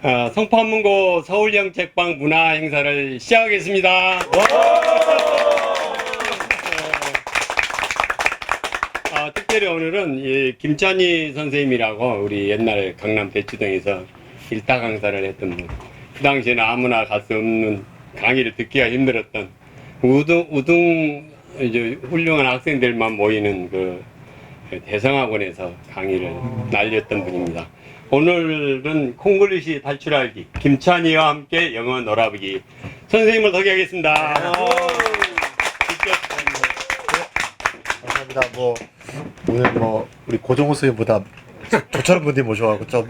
성판문고 서울영책방 문화 행사를 시작하겠습니다. 특별히 오늘은 이 김찬희 선생님이라고 우리 옛날 강남 대치동에서 일타 강사를 했던 분. 그 당시에는 아무나 갈 수 없는 강의를 듣기가 힘들었던 우등 이제 훌륭한 학생들만 모이는 그 대성학원에서 강의를 날렸던 분입니다. 오늘은 콩글리시 탈출하기 김찬희와 함께 영어 놀아보기 선생님을 소개하겠습니다. 감사합니다. 오늘 우리 고정호 선생님보다 저처럼 분들이 모셔가지고 좀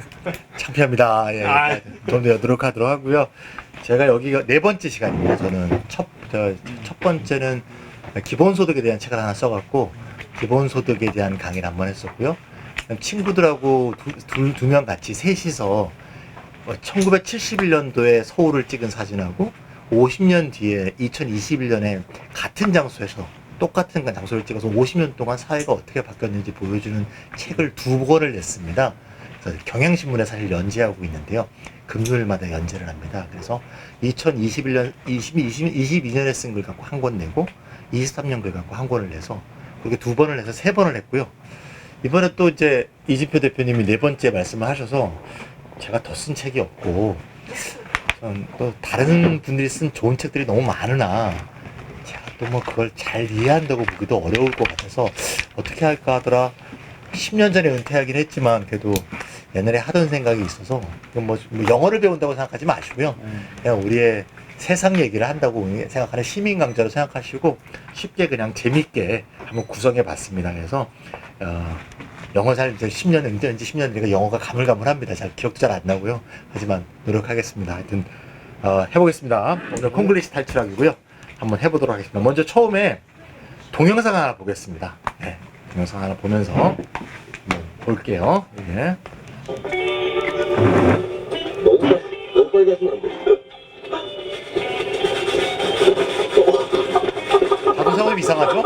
창피합니다. 예, 좀 더 노력하도록 하고요. 제가 여기가 4번째 시간입니다. 저는 첫 번째는 기본소득에 대한 책을 하나 써갖고 기본소득에 대한 강의를 한번 했었고요. 친구들하고 두 명 같이 셋이서 1971년도에 서울을 찍은 사진하고 50년 뒤에 2021년에 같은 장소에서 똑같은 장소를 찍어서 50년 동안 사회가 어떻게 바뀌었는지 보여주는 책을 2권을 냈습니다. 그래서 경향신문에 사실 연재하고 있는데요. 금요일마다 연재를 합니다. 그래서 22년에 쓴 걸 갖고 1권 내고 23년 걸 갖고 1권을 내서 그렇게 2번을 내서 3번을 했고요. 이번에 또 이제 이진표 대표님이 4번째 말씀을 하셔서 제가 더 쓴 책이 없고 또 다른 분들이 쓴 좋은 책들이 너무 많으나 제가 또 그걸 잘 이해한다고 보기도 어려울 것 같아서 어떻게 할까 하더라. 10년 전에 은퇴하긴 했지만 그래도 옛날에 하던 생각이 있어서 영어를 배운다고 생각하지 마시고요. 그냥 우리의 세상 얘기를 한다고 생각하는 시민 강좌로 생각하시고 쉽게 그냥 재밌게 한번 구성해 봤습니다. 그래서 영어 잘 이제 10년 은퇴한지 10년 되니까 영어가 가물가물합니다. 잘 기억도 잘 안 나고요. 하지만 노력하겠습니다. 하여튼 해보겠습니다. 오늘 콩글리시 탈출하기고요. 한번 해보도록 하겠습니다. 먼저 처음에 동영상 하나 보겠습니다. 네, 동영상 하나 보면서 한번 볼게요. 예. 너무 빨리 하시면 안 돼. 자동차가 이상하죠?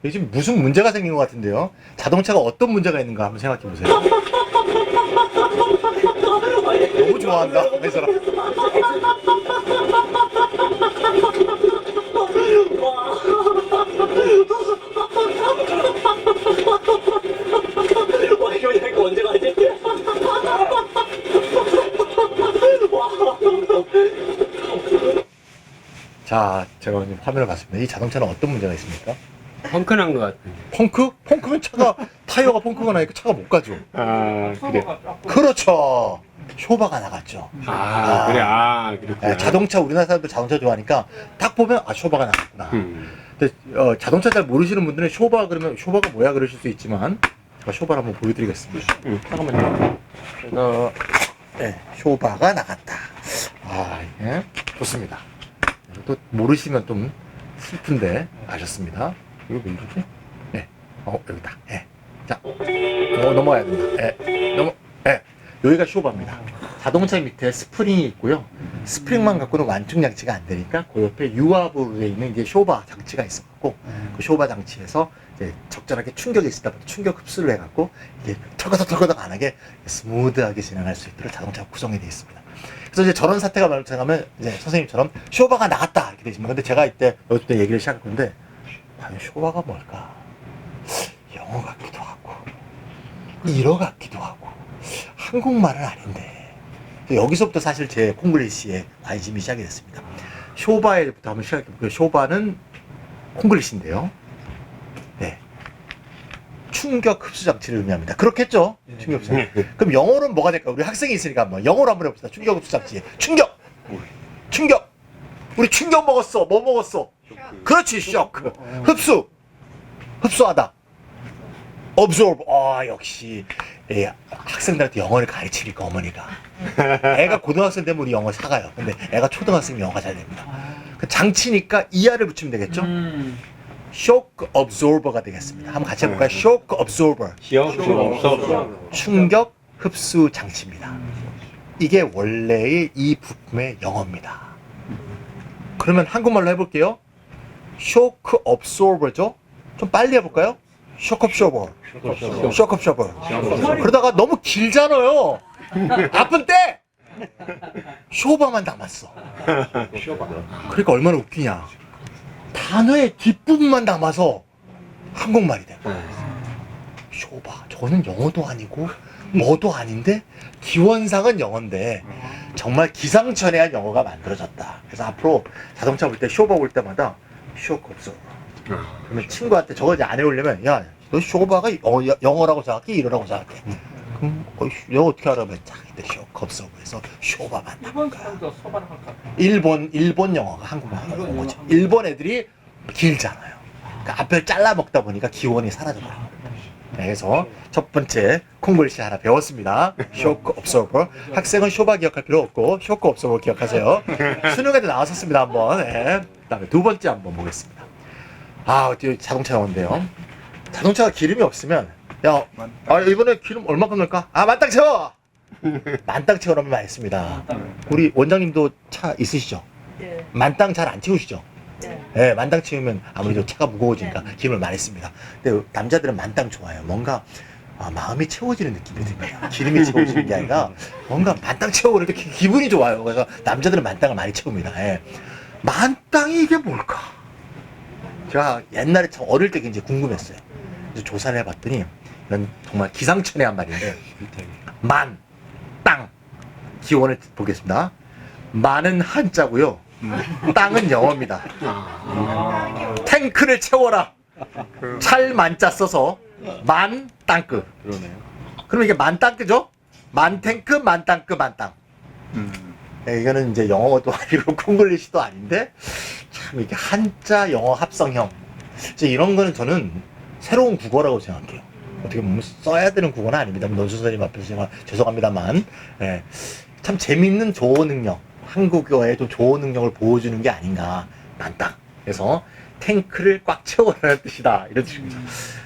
지금 무슨 문제가 생긴 것 같은데요? 자동차가 어떤 문제가 있는가 한번 생각해 보세요. 너무 좋아한다, 이 사람. 와, 이거 언제 가지? 자, 제가 지금 화면을 봤습니다. 이 자동차는 어떤 문제가 있습니까? 펑크난 것 같은데. 펑크? 펑크면 타이어가 펑크가 나니까 차가 못 가죠. 그래. 그렇죠. 쇼바가 나갔죠. 그래. 그렇구나. 자동차, 우리나라 사람들 자동차 좋아하니까 딱 보면 쇼바가 나갔구나. 근데 자동차 잘 모르시는 분들은 쇼바 그러면 쇼바가 뭐야 그러실 수 있지만 제가 쇼바를 한번 보여드리겠습니다. 잠깐만요. 쇼바가 나갔다. 예, 좋습니다. 또 모르시면 좀 슬픈데 아셨습니다. 이거 왜 이러지? 네, 여기다. 자, 넘어가야 된다. 여기가 쇼바입니다. 자동차 밑에 스프링이 있고요. 스프링만 갖고는 완충 장치가 안 되니까 그 옆에 유압으로 되어 있는 이제 쇼바 장치가 있어갖고 그 쇼바 장치에서 이제 적절하게 충격이 있다 보니 충격 흡수를 해갖고 이게 털거덕 안 하게 스무드하게 진행할 수 있도록 자동차가 구성이 되어 있습니다. 그래서 이제 저런 사태가 발생하면 이제 선생님처럼 쇼바가 나갔다 이렇게 되시면 근데 제가 이때 여기서 얘기를 시작할 건데 과연 쇼바가 뭘까? 영어 같기도 하고 일어 같기도 하고 한국말은 아닌데 여기서부터 사실 제 콩글리시에 관심이 시작이 됐습니다. 쇼바에부터 한번 시작해볼게요. 쇼바는 콩글리시인데요. 네. 충격 흡수 장치를 의미합니다. 그렇겠죠? 충격 흡수 장치. 그럼 영어는 뭐가 될까? 우리 학생이 있으니까 한번 영어로 한번 해봅시다. 충격 흡수 장치. 충격! 우리 충격 먹었어. 뭐 먹었어? 그렇지, 쇼크. 흡수. 흡수하다. absorb. 역시 학생들한테 영어를 가르치니까 어머니가 애가 고등학생 되면 우리 영어 사가요. 근데 애가 초등학생 영어가 잘 됩니다. 그 장치니까 ER을 붙이면 되겠죠? shock absorber가 되겠습니다. 한번 같이 해볼까요? shock absorber. 충격 흡수 장치입니다. 이게 원래의 이 부품의 영어입니다. 그러면 한국말로 해볼게요. shock absorber죠? 좀 빨리 해볼까요? 쇼컵 쇼버. 쇼컵 쇼버. 그러다가 너무 길잖아요. 아픈 때 쇼바만 담았어. 그러니까 얼마나 웃기냐. 단어의 뒷부분만 담아서 한국말이 돼. 쇼바. 저는 영어도 아니고 뭐도 아닌데 기원상은 영어인데 정말 기상천외한 영어가 만들어졌다. 그래서 앞으로 자동차 볼 때 쇼바 볼 때마다 쇼컵 쇼버. 그러면 친구한테 저거 이제 안 해오려면 야, 너 쇼바가 영어라고 생각해? 이러라고 생각해. 그럼 영어 어떻게 알아보면 자기들 쇼컵 쇼버에서 쇼바만 나온 거야. 일본 영어가 한국말로 온 거죠. 일본 애들이 길잖아요. 그러니까 앞을 잘라 먹다 보니까 기원이 사라져버려요. 네, 그래서 첫 번째 콩글씨 하나 배웠습니다. 쇼크 옵서버. 학생은 쇼바 기억할 필요 없고 쇼크 옵서버 기억하세요. 수능에도 나왔었습니다 한번. 네. 그다음에 두 번째 한번 보겠습니다. 아, 어디 자동차 영어인데요. 자동차가 기름이 없으면 야, 이번에 기름 얼마큼 넣을까? 아, 만땅 채워. 만땅 채우라면 말했습니다. 우리 원장님도 차 있으시죠? 네. 만땅 잘 안 채우시죠? 네. 네, 만땅 채우면 아무래도 차가 무거워지니까 기름을 많이 씁니다. 근데 남자들은 만땅 좋아해요. 뭔가 마음이 채워지는 느낌이 들어요. 기름이 채워지는 게 아니라 뭔가 만땅 채우고 그럴 때 기분이 좋아요. 그래서 남자들은 만땅을 많이 채웁니다. 예. 만땅이 이게 뭘까? 제가 옛날에 참 어릴 때 굉장히 궁금했어요. 그래서 조사를 해봤더니 이건 정말 기상천외한 말인데 만, 땅 기원을 보겠습니다. 만은 한자고요. 땅은 영어입니다. 탱크를 채워라. 찰 만자 써서 만 땅크. 그러면 이게 만 땅크죠? 만 탱크, 만 땅크, 만 땅. 네, 이거는 이제 영어도 아니고 콩글리시도 아닌데 참 이게 한자 영어 합성형. 이제 이런 거는 저는 새로운 국어라고 생각해요. 어떻게 보면 써야 되는 국어는 아닙니다. 노수 선생님 앞에서 제가 죄송합니다만, 예, 참 재밌는 조어 능력, 한국어의 좀 조어 능력을 보여주는 게 아닌가. 만땅. 그래서 탱크를 꽉 채워라는 뜻이다. 이런 뜻입니다.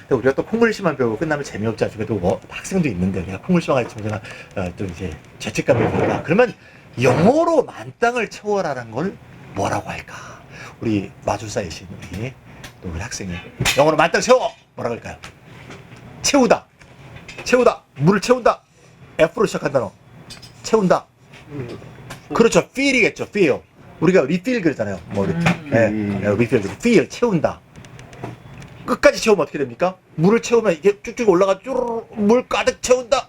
근데 우리가 또 콩글리시만 배우고 끝나면 재미없지 않습니까? 또 뭐 학생도 있는데 우리가 콩글리시만 가르치면 제가 또 이제 죄책감이 듭니다. 그러면 영어로 만땅을 채워라는 걸 뭐라고 할까? 우리 마술사이신 우리 또 우리 학생이 영어로 만땅 채워! 뭐라고 할까요? 채우다. 채우다. 물을 채운다. F로 시작한 단어. 채운다. 그렇죠. feel이겠죠. feel. 우리가 refill 그러잖아요. 뭐 이렇게. refill. feel. 채운다. 끝까지 채우면 어떻게 됩니까? 물을 채우면 이게 쭉쭉 올라가 쭈르르 물 가득 채운다.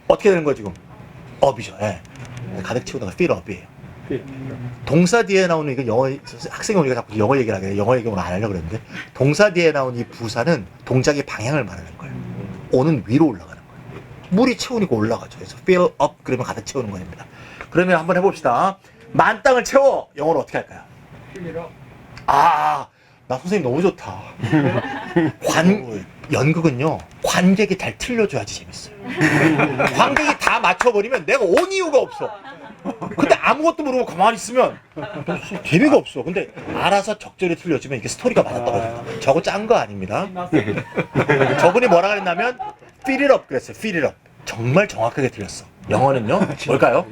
어떻게 되는 거야 지금? up이죠. 예. 가득 채우다가 fill up이에요. 동사 뒤에 나오는 이거 영어 학생이 우리가 자꾸 영어 얘기를 하게 돼. 영어 얘기 오늘 안 하려고 그랬는데 동사 뒤에 나온 이 부사는 동작의 방향을 말하는 거예요. 오는 위로 올라가는 거예요. 물이 채우니까 올라가죠. 그래서 fill up 그러면 가득 채우는 겁니다. 그러면 한번 해봅시다. 만 땅을 채워 영어로 어떻게 할까요? 나 선생님 너무 좋다. 연극은요 관객이 잘 틀려줘야지 재밌어요. 관객이 다 맞춰버리면 내가 온 이유가 없어. 근데 아무것도 모르고 가만히 있으면 재미가 없어. 근데 알아서 적절히 틀려주면 이게 스토리가 맞았다거든요. 저거 짠 거 아닙니다. 저분이 뭐라 그랬냐면 fill it up 그랬어요. fill it up. 정말 정확하게 틀렸어. 영어는요 뭘까요?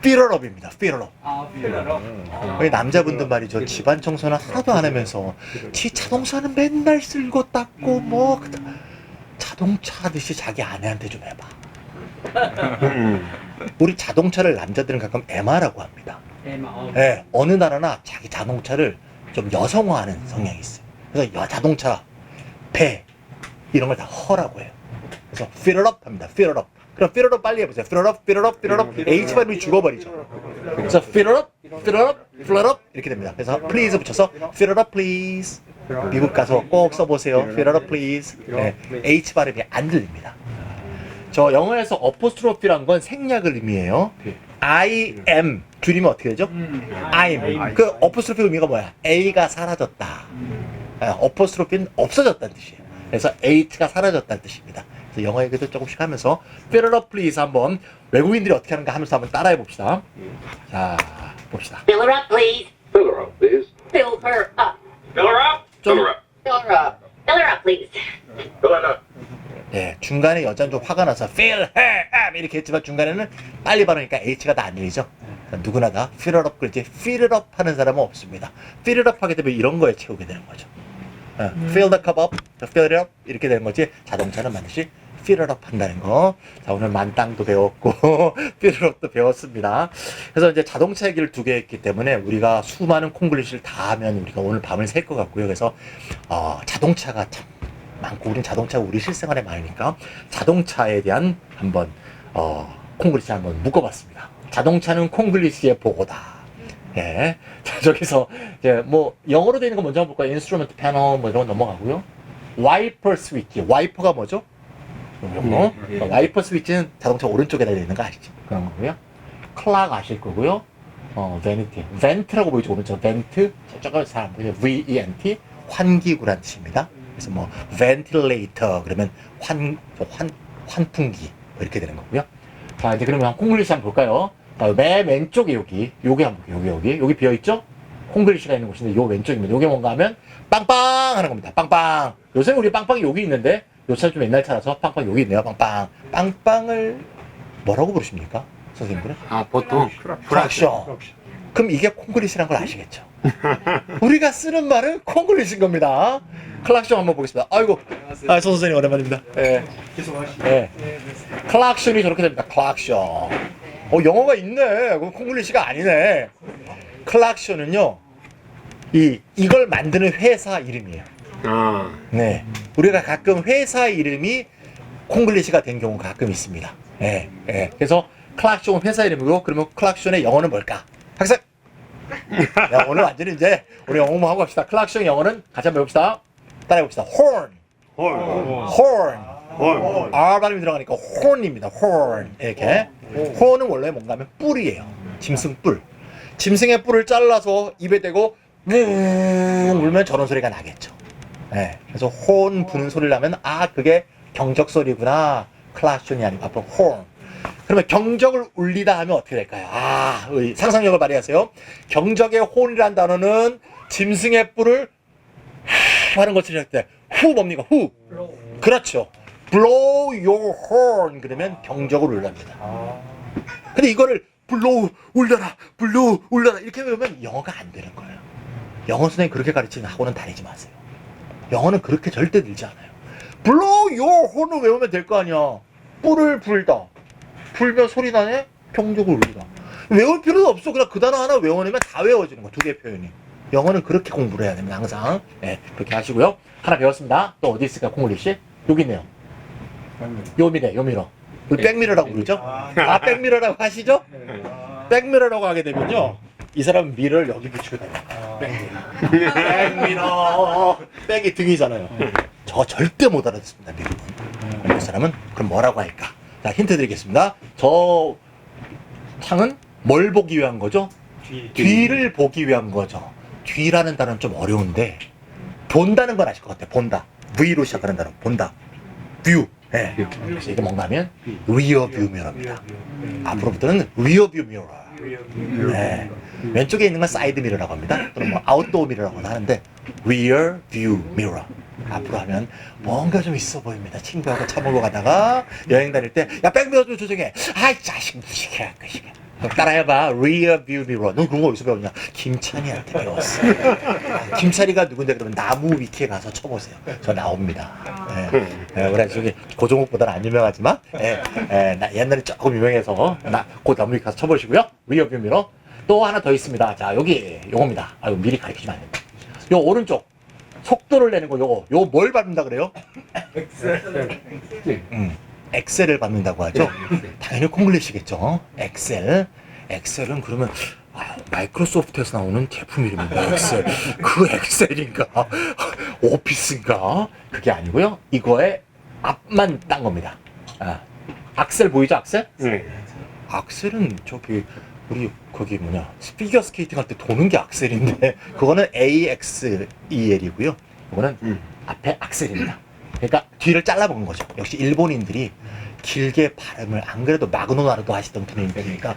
fill it up입니다. fill it up. 남자분들 말이죠. 집안 청소는 하나도 안 하면서 지 자동차는 맨날 쓸고 닦고 뭐 자동차 하듯이 자기 아내한테 좀 해봐. 우리 자동차를 남자들은 가끔 에마라고 합니다. 네, 어느 나라나 자기 자동차를 좀 여성화하는 성향이 있어요. 그래서 자동차, 배 이런 걸 다 허라고 해요. 그래서 fill it up 합니다. fill it up. 그럼 fill it up 빨리 해보세요. fill it up, fill it up, fill it up. H 발음이 죽어버리죠. 그래서 fill it up, fill it up, fill it up 이렇게 됩니다. 그래서 please 붙여서 fill it up please. 미국 가서 꼭 써보세요. fill it up please. 네, H 발음이 안 들립니다. 저 영어에서 어포스트로피란 건 생략을 의미해요. I am 줄이면 어떻게 되죠? I'm. 그 어포스트로피 의미가 뭐야? A가 사라졌다. 어포스트로피는 없어졌다는 뜻이에요. 그래서 H가 사라졌다는 뜻입니다. 그래서 영어 얘기도 조금씩 하면서 fill it up please 한번 외국인들이 어떻게 하는가 하면서 한번 따라해 봅시다. 자, 봅시다. Fill her up, please. Fill her up, please. Fill her up. Fill her up. 좀- Fill her up. Fill her up. Fill her up, please. Fill her up. 네, 중간에 여자는 좀 화가 나서 fill her up 이렇게 했지만 중간에는 빨리 발음하니까 H가 다 안 들리죠. 누구나 다 fill it up 그렇지 fill it up 하는 사람은 없습니다. fill it up 하게 되면 이런 거에 채우게 되는 거죠. fill the cup up, fill it up 이렇게 되는 거지. 자동차는 반드시 fill it up 한다는 거. 자, 오늘 만땅도 배웠고 fill it up도 배웠습니다. 그래서 이제 자동차 얘기를 두 개 했기 때문에 우리가 수많은 콩글리시를 다 하면 우리가 오늘 밤을 샐 것 같고요. 그래서 자동차가 참 많고 우린 자동차가 우리 실생활에 많으니까 자동차에 대한 한번 콩글리시 한번 묶어봤습니다. 자동차는 콩글리시의 보고다. 예. 자, 저기서 이제 뭐 영어로 되는 거 먼저 한번 볼까요? 인스트루먼트 패널 뭐 이런 거 넘어가고요. 와이퍼 스위치. 와이퍼가 뭐죠? 요거. 와이퍼 스위치는 자동차 오른쪽에 달려 있는 거 아시죠? 그런 거고요. 클락 아실 거고요. 베니티. 벤트라고 보이죠? 오른쪽 벤트. 저쪽은 잘 안 보이죠? VENT. 환기구란 뜻입니다. 그래서 뭐 벤틸레이터 그러면 환풍기 뭐 이렇게 되는 거고요. 자, 이제 그러면 콩글리시 한번 볼까요? 맨 왼쪽에 여기 한번 볼게요. 여기 비어 있죠? 콩글리시가 있는 곳인데 요 왼쪽입니다. 요게 뭔가 하면 빵빵 하는 겁니다. 빵빵. 요새 우리 빵빵이 여기 있는데 요 차 좀 옛날 차라서 빵빵 여기 있네요. 빵빵. 빵빵을 뭐라고 부르십니까? 선생님들은? 보통 크락션. 그럼 이게 콩글리시란 걸 아시겠죠? 우리가 쓰는 말은 콩글리시인 겁니다. 클락션 한번 보겠습니다. 아이고, 송 선생님 오랜만입니다. 예. 예. 클락션이 저렇게 됩니다. 클락션. 영어가 있네. 그럼 콩글리시가 아니네. 클락션은요, 이걸 만드는 회사 이름이에요. 네. 우리가 가끔 회사 이름이 콩글리시가 된 경우가 가끔 있습니다. 예. 예. 그래서 클락션은 회사 이름이고, 그러면 클락션의 영어는 뭘까? 학생! 야, 오늘 완전히 이제 우리 영어만 하고 갑시다. 클락션 영어는 같이 한번 해봅시다. 따라해봅시다. horn. R 발음이 들어가니까 horn입니다. horn. 이렇게. horn은 원래 뭔가 하면 뿔이에요. 짐승 뿔. 짐승의 뿔을 잘라서 입에 대고 울면 저런 소리가 나겠죠. 네. 그래서 horn 부는 소리를 하면 그게 경적 소리구나. 클락션이 아니고 앞으로 horn. 그러면 경적을 울리다 하면 어떻게 될까요? 상상력을 발휘하세요. 경적의 혼이라는 단어는 짐승의 뿔을 하는 것처럼 할 때 후 뭡니까? 후. 그렇죠. blow your horn 그러면 경적을 울립니다. 근데 이거를 blow 울려라 이렇게 외우면 영어가 안 되는 거예요. 영어 선생님 그렇게 가르치는 학원은 다니지 마세요. 영어는 그렇게 절대 들지 않아요. blow your horn을 외우면 될 거 아니야. 뿔을 불다. 불면 소리 나네? 경적을 울리다. 외울 필요도 없어. 그냥 그 단어 하나 외워내면 다 외워지는 거. 두 개의 표현이. 영어는 그렇게 공부를 해야 됩니다. 항상. 네, 그렇게 하시고요. 하나 배웠습니다. 또 어디 있을까? 콩글리시? 여기 있네요. 요 미러. 우리 백미러라고 부르죠? 백미러라고 하시죠? 백미러라고 하게 되면요. 이 사람은 미러를 여기 붙이고 다녀요. 백미러. 백이 등이잖아요. 저 절대 못 알아듣습니다. 미러는. 이 사람은 그럼 뭐라고 할까? 자, 힌트 드리겠습니다. 저 창은 뭘 보기 위한 거죠? 뒤를 보기 위한 거죠. 뒤라는 단어는 좀 어려운데 본다는 건 아실 것 같아요. 본다. V로 시작하는 단어. 본다. view. 네. 그래서 이게 뭔가 하면 rear view mirror입니다. 앞으로부터는 rear view mirror. 네. 왼쪽에 있는 건 side mirror라고 합니다. 또는 뭐 outdoor mirror라고도 하는데 rear view mirror. 앞으로 하면 뭔가 좀 있어 보입니다. 친구하고 차 몰고 가다가 여행 다닐 때 야 백미러 좀 조정해. 아이 자식 무식해. 따라해봐. rear view mirror. 넌 그런 거 어디서 배웠냐? 김찬이한테 배웠어. 김찬이가 누군데 그러면 나무 위키에 가서 쳐보세요. 저 나옵니다. 그래 저기 고종욱보다는 안 유명하지만 나 옛날에 조금 유명해서 그 나무 위키 가서 쳐보시고요. rear view mirror. 또 하나 더 있습니다. 자 여기 요겁니다. 미리 가르치면 안 됩니다. 요 오른쪽 속도를 내는 거 요거 뭘 밟는다 그래요? 엑셀을 밟는다고 하죠. 당연히 콩글리시겠죠. 엑셀은 그러면 마이크로소프트에서 나오는 제품 이름인가? 엑셀. 그 엑셀인가? 오피스인가? 그게 아니고요. 이거의 앞만 딴 겁니다. 악셀 보이죠? 악셀? 네. 악셀은 저기 우리 거기 피겨 스케이팅 할 때 도는 게 악셀인데 그거는 AXEL이고요. 이거는 앞에 악셀입니다. 그러니까 뒤를 잘라먹은 거죠. 역시 일본인들이 길게 발음을 안 그래도 마그노나르도 하시던 분이니까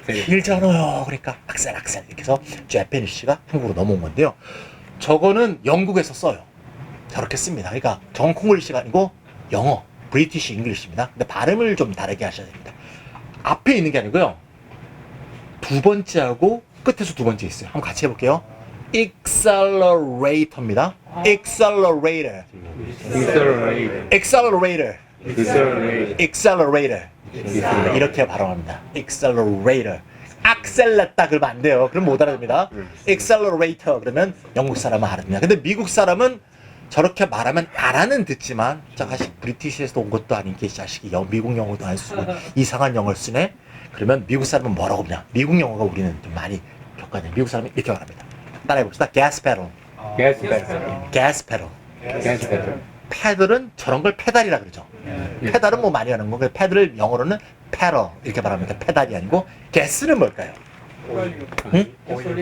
길잖아요. 그러니까 악셀 이렇게 해서 재패니쉬가 한국으로 넘어온 건데요. 저거는 영국에서 써요. 저렇게 씁니다. 그러니까 정 콩글리시가 아니고 영어, 브리티시 잉글리시입니다. 근데 발음을 좀 다르게 하셔야 됩니다. 앞에 있는 게 아니고요. 두 번째하고 끝에서 두 번째 있어요. 한번 같이 해볼게요. accelerator입니다. accelerator. accelerator. accelerator. 이렇게 발음합니다. accelerator. 악셀냈다 그러면 안 돼요. 그럼 못 알아듣습니다. accelerator 그러면 영국 사람은 알아듣냐. 근데 미국 사람은 저렇게 말하면 알아는 듣지만 자식 브리티시에서 온 것도 아닌 게 자식이 미국 영어도 안 쓰고 이상한 영어를 쓰네. 그러면 미국 사람은 뭐라고 하냐. 미국 영어가 우리는 좀 많이 겪어야 돼. 미국 사람은 이렇게 말합니다. 따라해봅시다. gas pedal. gas pedal. 패들은 저런 걸 페달이라 그러죠. 페달은 뭐 많이 하는 거. 그 패들을 영어로는 pedal 이렇게 말합니다. 페달이 아니고 ga스는 뭘까요? 응?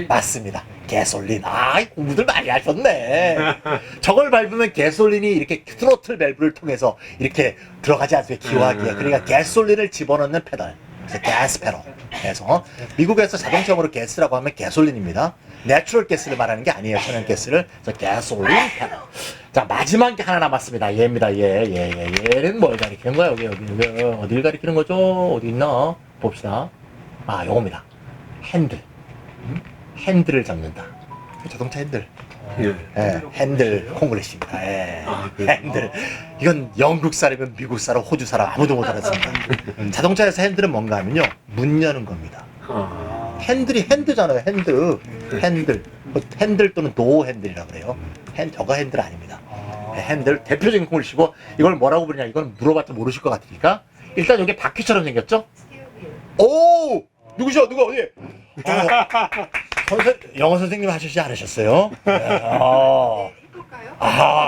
맞습니다. 가솔린. 아, 공부들 많이 하셨네. 저걸 밟으면 가솔린이 이렇게 트로틀 밸브를 통해서 이렇게 들어가지 않습니까? 기화기에. 그러니까 가솔린을 집어넣는 페달. 그래서 가스 페달. 그래서 미국에서 자동차용으로 가스라고 하면 가솔린입니다. 내추럴 가스를 말하는 게 아니에요. 천연 가스를. 그래서 가솔린 페달. 자, 마지막 게 하나 남았습니다. 얘입니다. 얘는 뭘 가리키는 거야? 여기. 어딜 가리키는 거죠? 어디 있나? 봅시다. 아, 요겁니다. 핸들. 핸들을 잡는다. 자동차 핸들. 예, 핸들 콩글리시입니다. 예, 핸들. 이건 영국 사람이면 미국 사람, 호주 사람 아무도 못 알아듣습니다. 자동차에서 핸들은 뭔가 하면요, 문 여는 겁니다. 핸들이 핸드잖아요. 핸들. 핸들 또는 도어 핸들이라고 그래요. 저거 핸들 아닙니다. 핸들 대표적인 콩글리시고 이걸 뭐라고 부르냐? 이건 물어봤자 모르실 것 같으니까 일단 이게 바퀴처럼 생겼죠? 오! 누구셔? 누가 어디? 영어 선생님 하시지 않으셨어요?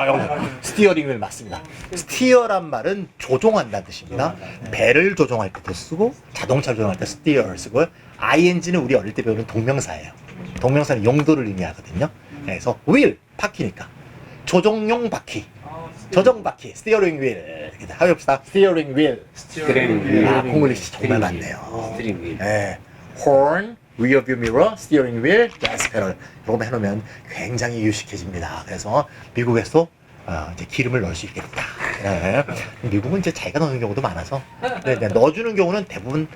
여기 스티어링 휠 맞습니다. 스티어란 말은 조종한다는 뜻입니다. 배를 조종할 때도 쓰고 자동차를 조종할 때 스티어를 쓰고 ing는 우리 어릴 때 배우는 동명사예요. 동명사는 용도를 의미하거든요. 그래서 휠, 바퀴니까 조종용 바퀴. 조정 바퀴, 스티어링 휠. 해봅시다. 스티어링 휠. 아, 콩글리시 정말 많네요. 네. horn, rear view mirror, steering wheel, gas pedal. 이거 해놓으면 굉장히 유식해집니다. 그래서 미국에서 이제 기름을 넣을 수 있겠다. 네. 미국은 이제 자기가 넣는 경우도 많아서 네, 넣어주는 경우는 대부분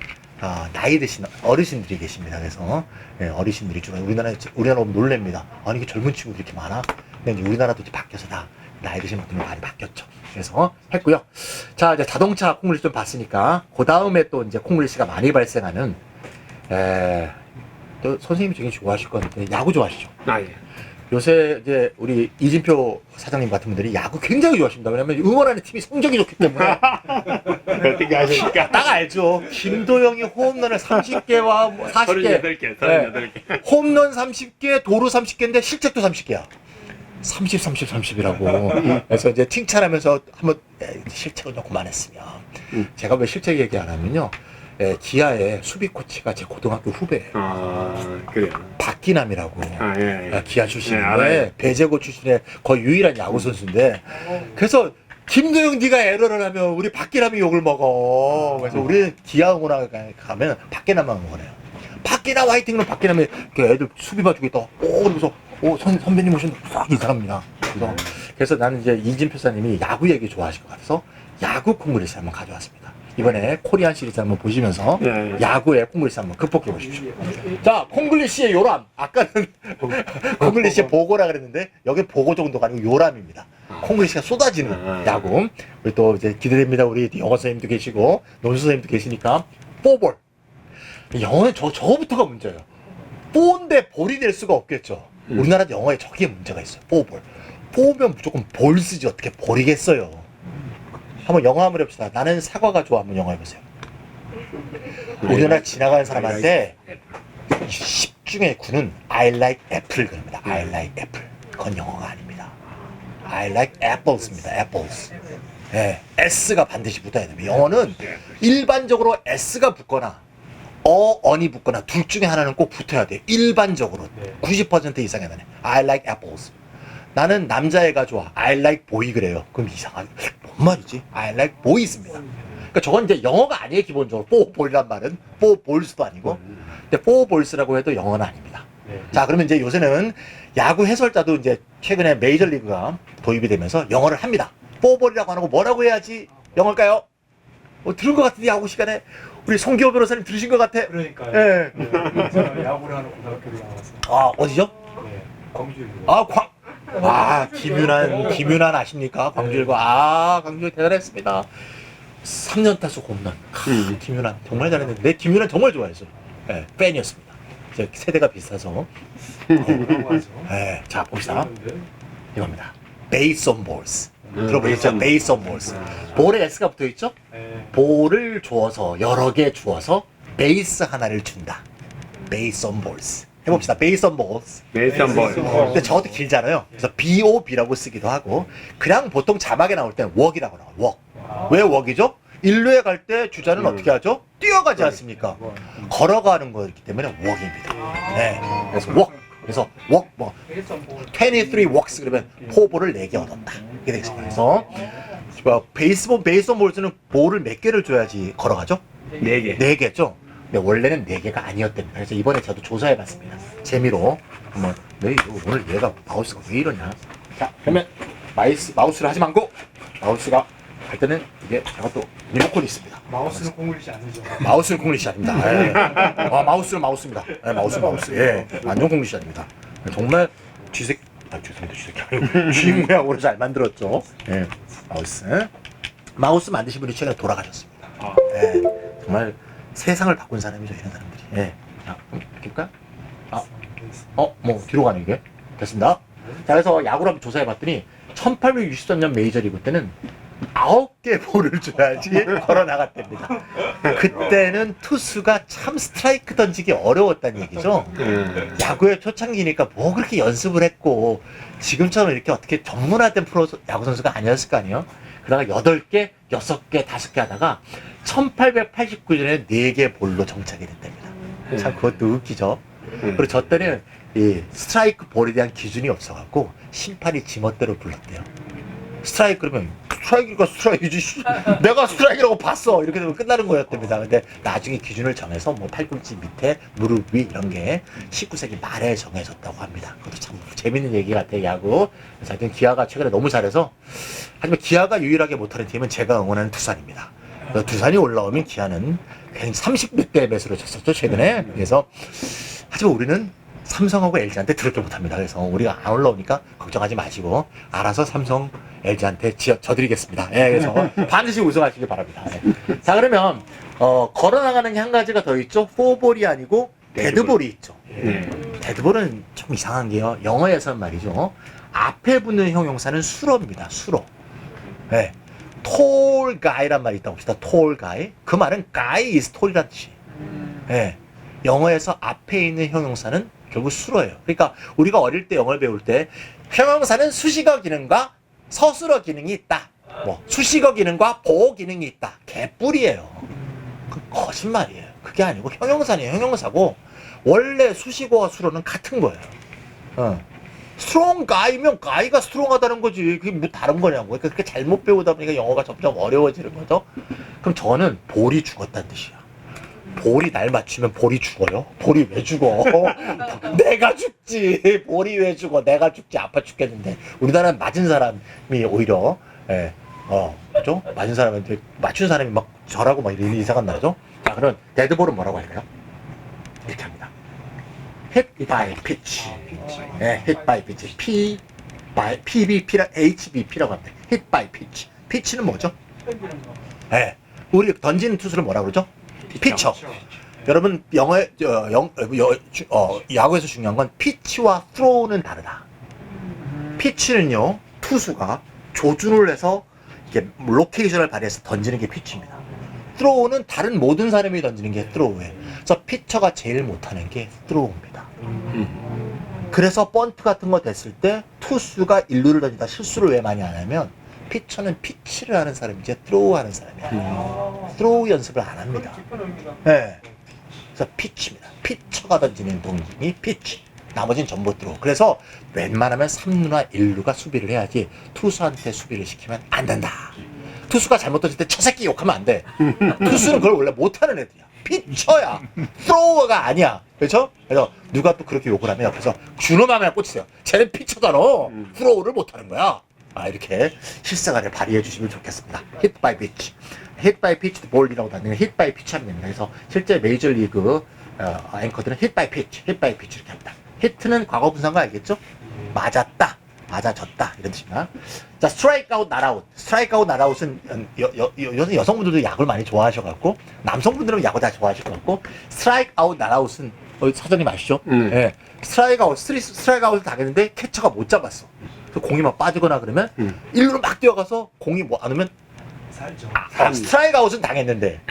나이 드신 어르신들이 계십니다. 그래서 네, 어르신들이 주로 우리나라 보면 놀랍니다. 아니 이게 젊은 친구들이 이렇게 많아? 근데 이제 우리나라도 이제 바뀌어서 다 나이 드신 분들이 많이 바뀌었죠. 그래서 했고요. 자, 이제 자동차 콩글리시 좀 봤으니까 그 다음에 또 이제 콩글리시가 많이 발생하는 또 선생님이 되게 좋아하실 건데 야구 좋아하시죠? 예. 요새 이제 우리 이진표 사장님 같은 분들이 야구 굉장히 좋아하십니다. 왜냐면 응원하는 팀이 성적이 좋기 때문에. 어떻게 하십니까? 딱 알죠. 김도영이 홈런을 30개와 40개. 38개. 홈런 30개, 도루 30개인데 실책도 30개야. 30, 30, 30이라고. 그래서 이제 칭찬하면서 한번 실책을 좀 그만했으면. 제가 왜 실책 얘기 안 하면요. 기아의 수비 코치가 제 고등학교 후배예요. 그래요. 박기남이라고. 예. 기아 출신인데 알아요. 배제고 출신의 거의 유일한 야구 선수인데 그래서 김도영 네가 에러를 하면 우리 박기남이 욕을 먹어. 그래서 우리 기아 응원하러 가면 박기남만 응원해요. 박기남 화이팅은 박기남이 애들 수비 봐주고 있다. 그러면서 선배님 오신다. 싹 인사합니다. 그래서 나는 이제 이진표사님이 야구 얘기 좋아하실 것 같아서 야구 콩글리시 한번 가져왔습니다. 이번에 코리안 시리즈 한번 보시면서 야구의 콩글리시 한번 극복해 보십시오. 자, 콩글리시의 요람. 아까는 콩글리시의 보고라 그랬는데 여기 보고 정도가 아니고 요람입니다. 콩글리시가 쏟아지는 야구. 우리 또 이제 기대됩니다. 우리 영어 선생님도 계시고 논술 선생님도 계시니까 포볼. 영어는 저거부터가 문제예요. 포인데 볼이 될 수가 없겠죠. 우리나라 영어에 저게 문제가 있어요. 포볼. 포면 무조건 볼 쓰지 어떻게 볼이겠어요. 한번 영어 한번 해봅시다. 나는 사과가 좋아. 한번 영어 해보세요. 우리나라 지나가는 사람한테 10 중에 9는 I like apple 그럽니다. I like apple. 그건 영어가 아닙니다. I like apples입니다. apples. 네, S가 반드시 붙어야 됩니다. 영어는 일반적으로 S가 붙거나 언이 붙거나 둘 중에 하나는 꼭 붙어야 돼요. 일반적으로 90% 이상의 단에 I like apples. 나는 남자애가 좋아. I like boy 그래요. 그럼 이상하게 뭔 말이지? I like boys입니다. 그러니까 저건 이제 영어가 아니에요. 기본적으로 four ball이란 말은 four balls도 아니고 근데 four balls라고 해도 영어는 아닙니다. 자, 그러면 이제 요새는 야구 해설자도 이제 최근에 메이저리그가 도입이 되면서 영어를 합니다. four ball이라고 안 하고 뭐라고 해야지 영어일까요? 들은 것 같은데 야구 시간에 우리 송기호 변호사님 들으신 것 같아. 그러니까요. 예. 저는 야구를 하는 고등학교를 나왔어요. 아, 어디죠? 네. 김윤환 아십니까? 광주일고. 광주 대단했습니다. 3년 타수 홈런. 김윤환 정말 잘했는데, 내 김윤환 정말 좋아했어요. 네, 팬이었습니다. 제 세대가 비슷해서. 네, 자, 봅시다. 이겁니다. Base on balls. 들어보셨죠? Base on balls. 볼에 S가 붙어 있죠? 볼을 주어서, 여러 개 주어서, 베이스 하나를 준다. Base on balls. 해봅시다. Base on balls. 베이스 한번. 근데 저것도 길잖아요. 그래서 BOB라고 쓰기도 하고, 그냥 보통 자막에 나올 때는 walk이라고 나와요. walk. 왜 walk이죠? 일루에 갈 때 주자는 어떻게 하죠? 뛰어가지 않습니까? 걸어가는 거기 때문에 walk입니다. 네. 그래서 walk. 그래서 walk, 23 walks 그러면 포볼을 4개 얻었다. 이게 되겠습니다. 그래서 베이스볼 볼스는 볼을 몇 개를 줘야지 걸어가죠? 4개. 4개죠? 근데 원래는 4개가 아니었답니다. 그래서 이번에 저도 조사해봤습니다. 재미로 한번. 오늘 얘가 마우스가 왜 이러냐? 자, 그러면 마우스를 하지 말고, 마우스가 할 때는 이게 제가 또 리모컨이 있습니다. 마우스는 콩글리시 아니죠? 마우스는 콩글리시 아닙니다. 마우스는 마우스입니다. 마우스는 마우스. 예, 완전 콩글리시 아닙니다. 정말 죄송합니다. 쥐새끼 아니고 쥐 모양으로 잘 만들었죠. 예, 마우스 만드신 분이 최근에 돌아가셨습니다. 예, 정말 세상을 바꾼 사람이죠, 이런 사람들이. 예. 자, 볼까? 뭐 뒤로 가는 게 됐습니다. 자, 그래서 야구를 한번 조사해봤더니 1863년 메이저리그 때는 9개 볼을 줘야지 걸어 나갔답니다. 그때는 투수가 참 스트라이크 던지기 어려웠다는 얘기죠. 야구의 초창기니까 뭐 그렇게 연습을 했고, 지금처럼 이렇게 어떻게 전문화된 프로 야구 선수가 아니었을 거 아니에요? 그러다가 8개, 6개, 5개 하다가 1889년에 4개 볼로 정착이 됐답니다. 참 그것도 웃기죠. 그리고 저 때는 이 스트라이크 볼에 대한 기준이 없어갖고 심판이 지멋대로 불렀대요. 스트라이크 그러면 스트라이크가 스트라이크지, 내가 스트라이크라고 봤어, 이렇게 되면 끝나는 거였답니다. 근데 나중에 기준을 정해서 뭐 팔꿈치 밑에, 무릎 위 이런 게 19세기 말에 정해졌다고 합니다. 그것도 참 재밌는 얘기 같아요, 야구. 그래서 하여튼 기아가 최근에 너무 잘해서, 하지만 기아가 유일하게 못하는 팀은 제가 응원하는 두산입니다. 두산이 올라오면 기아는 그냥 30몇 대 매수로 쳤었죠, 최근에. 그래서 하지만 우리는 삼성하고 LG한테 드럽게 못합니다. 그래서 우리가 안 올라오니까 걱정하지 마시고 알아서 삼성, LG한테 져드리겠습니다. 예, 그래서 반드시 우승하시기 바랍니다. 예. 자, 그러면 걸어나가는 게 한 가지가 더 있죠. 포볼이 아니고 데드볼이 있죠. 데드볼은 좀 이상한 게요. 영어에서는 말이죠. 앞에 붙는 형용사는 수로입니다. 수로. 예. tall guy란 말이 있다고 봅시다. tall guy. 그 말은 guy is tall이란 뜻이. 예. 영어에서 앞에 있는 형용사는 결국 수로예요. 그러니까 우리가 어릴 때 영어를 배울 때 형용사는 수식어 기능과 서술어 기능이 있다. 뭐 수식어 기능과 보호 기능이 있다. 개뿔이에요. 그 거짓말이에요. 그게 아니고 형용사는 형용사고 원래 수식어와 수로는 같은 거예요. 스트롱 가이면 가이가 스트롱하다는 거지. 그게 뭐 다른 거냐고. 그러니까 그렇게 잘못 배우다 보니까 영어가 점점 어려워지는 거죠. 그럼 저는 볼이 죽었다는 뜻이야. 볼이 날 맞추면 볼이 죽어요? 볼이 왜 죽어? 내가 죽지. 볼이 왜 죽어? 내가 죽지. 아파 죽겠는데. 우리나라는 맞은 사람이 오히려, 그죠? 맞은 사람한테, 맞춘 사람이 막 절하고 막 이런 이상한 나죠? 자, 그럼 데드볼은 뭐라고 할까요? 이렇게 합니다. hit by pitch. 네, hit by pitch. HBP라고 합니다. hit by pitch. pitch는 뭐죠? 네, 우리 던지는 투수를 뭐라고 그러죠? 피처. 여러분 야구에서 중요한 건 피치와 throw,는 다르다. 피치는요, 투수가 조준을 해서 이렇게 로케이션을 발휘해서 던지는 게 피치입니다. throw는 다른 모든 사람이 던지는 게 throw예요. 그래서 피처가 제일 못하는 게 throw입니다. 그래서 번트 같은 거 됐을 때 투수가 일루를 던지다 실수를 왜 많이 안 하면 피처는 피치를 하는 사람이지 throw 하는 사람이에요. throw 연습을 안 합니다. 네. 그래서 피치입니다. 피처가 던지는 동작이 피치. 나머지는 전부 throw. 그래서 웬만하면 3루나 1루가 수비를 해야지 투수한테 수비를 시키면 안 된다. 투수가 잘못 던질 때 저 새끼 욕하면 안 돼. 투수는 그걸 원래 못하는 애들이야. 피처야. thrower가 아니야. 그렇죠? 그래서 누가 또 그렇게 욕을 하면 옆에서 준호맘에 꽂히세요. 쟤는 피처잖아. thrower를 못하는 거야. 이렇게 실생활을 발휘해 주시면 좋겠습니다. hit by pitch. hit by pitch 볼이라고 하는 hit by pitch 하면 됩니다. 그래서 실제 메이저리그 앵커들은 hit by pitch 이렇게 합니다. hit는 과거 분사인 거 알겠죠? 맞았다, 맞아졌다 이런 뜻입니다. 자, 스트라이크 아웃, 낫아웃. 스트라이크 아웃, 낫아웃은 요새 여성분들도 야구를 많이 좋아하셔갖고 남성분들은 야구 다 좋아하실 것 같고 스트라이크 아웃, 낫아웃은 사장님 아시죠? 예. 스트라이크 아웃, 스트라이크 아웃을 당했는데 캐쳐가 못 잡았어. 그래서 공이 막 빠지거나 그러면 1루로 막 뛰어가서 공이 뭐 안 오면 스트라이크 아웃은 당했는데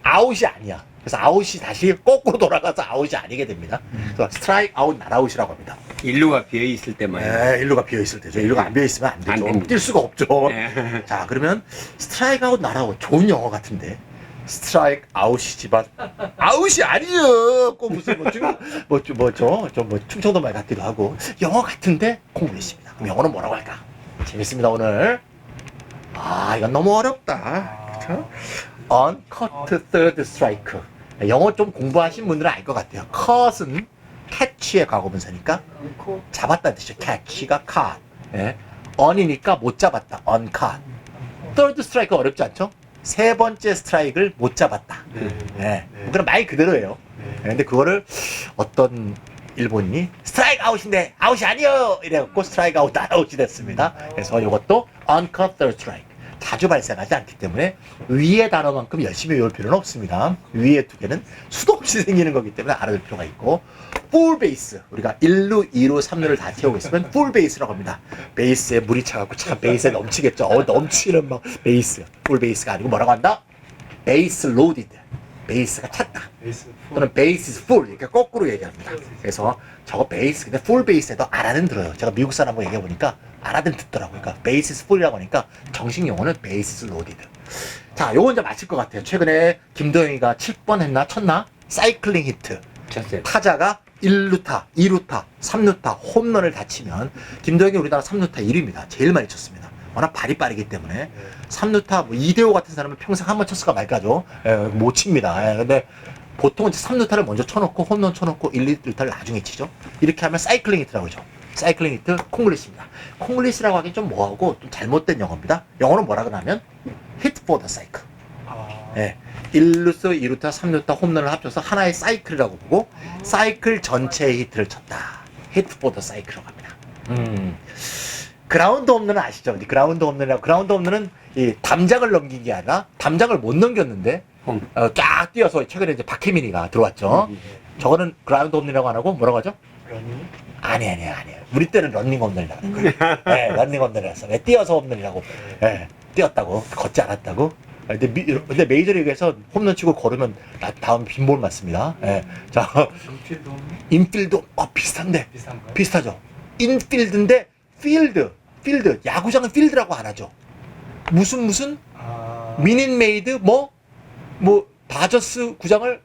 아웃이 아니야. 그래서 아웃이 다시 거꾸로 돌아가서 아웃이 아니게 됩니다. 그래서 스트라이크 아웃, 낫아웃이라고 합니다. 일루가 비어 있을 때만. 네, 일루가 비어 있을 때죠. 일루가 안 비어 있으면 안 안 되죠. 됩니다. 뛸 수가 없죠. 네. 자, 그러면 스트라이크 아웃, 낫아웃 좋은 영어 같은데 스트라이크 아웃이지만 아웃이 아니에요. 꼭 무슨 뭐 충청도 말 같기도 하고 영어 같은데 공부했습니다. 그럼 영어는 뭐라고 할까? 재밌습니다 오늘. 아, 이건 너무 어렵다. 그쵸? Uncut third strike. 영어 좀 공부하신 분들은 알 것 같아요. cut은 catch의 과거분사니까 잡았다는 뜻이죠. catch가 caught. 예. un이니까 못 잡았다. uncut. third strike 어렵지 않죠? 세 번째 스트라이크를 못 잡았다. 예. 그럼 말 그대로예요. 예, 근데 그거를 어떤 일본인이 스트라이크 아웃인데 아웃이 아니요 이래갖고 스트라이크 아웃, 낫아웃이 됐습니다. 그래서 이것도 uncut third strike. 자주 발생하지 않기 때문에 위의 단어만큼 열심히 외울 필요는 없습니다. 위의 두 개는 수도 없이 생기는 거기 때문에 알아둘 필요가 있고 풀 베이스, 우리가 1루, 2루, 3루를 다 채우고 있으면 풀 베이스라고 합니다. 베이스에 물이 차갖고 참 베이스에 넘치겠죠. 넘치는 막 베이스. 풀 베이스가 아니고 뭐라고 한다? 베이스 로디드. 베이스가 찼다. 또는 베이스 is full 이렇게 거꾸로 얘기합니다. 그래서 저거 베이스 근데 풀 베이스에도 알아는 들어요. 제가 미국 사람하고 얘기해 보니까 알아는 듣더라고요. 그러니까 베이스 is full이라고 하니까 정식 용어는 베이스 is loaded. 자, 요거 이제 맞힐 것 같아요. 최근에 김도영이가 7번 했나 쳤나? 사이클링 히트. 쳤어요. 타자가 1루타, 2루타, 3루타 홈런을 다 치면 김도영이 우리나라 3루타 1위입니다. 제일 많이 쳤습니다. 워낙 발이 빠르기 때문에 3루타 뭐 이대호 같은 사람은 평생 한 번 쳤을까 말까죠. 못 칩니다. 근데 보통은 3루타를 먼저 쳐놓고 홈런 쳐놓고 1, 2루타를 나중에 치죠. 이렇게 하면 사이클링 히트라고 하죠. 사이클링 히트 콩글리시입니다. 콩글리시라고 하긴 좀 뭐하고 좀 잘못된 영어입니다. 영어는 뭐라 그러냐면 hit for the cycle. 1루수, 2루타, 3루타 홈런을 합쳐서 하나의 사이클이라고 보고 사이클 전체의 히트를 쳤다. hit for the cycle라고 합니다. 그라운드 홈런은 아시죠? 그라운드 홈런이라고. 그라운드 홈런은 이 담장을 넘긴 게 아니라 담장을 못 넘겼는데 쫙 뛰어서 최근에 이제 박혜민이가 들어왔죠. 저거는 그라운드 홈런이라고 안 하고 뭐라고 하죠? 아니에요. 우리 때는 런닝 홈런이라고 하는 거예요. 네, 런닝 홈런이라서. 왜 뛰어서 홈런이라고. 네, 뛰었다고. 걷지 않았다고. 근데 메이저리그에서 홈런 치고 걸으면 다음 빈볼 맞습니다. 네. 자, 인필드 비슷한데 비슷하죠. 인필드인데 필드 야구장은 필드라고 안 하죠. 무슨 미닛메이드 뭐 다저스 구장을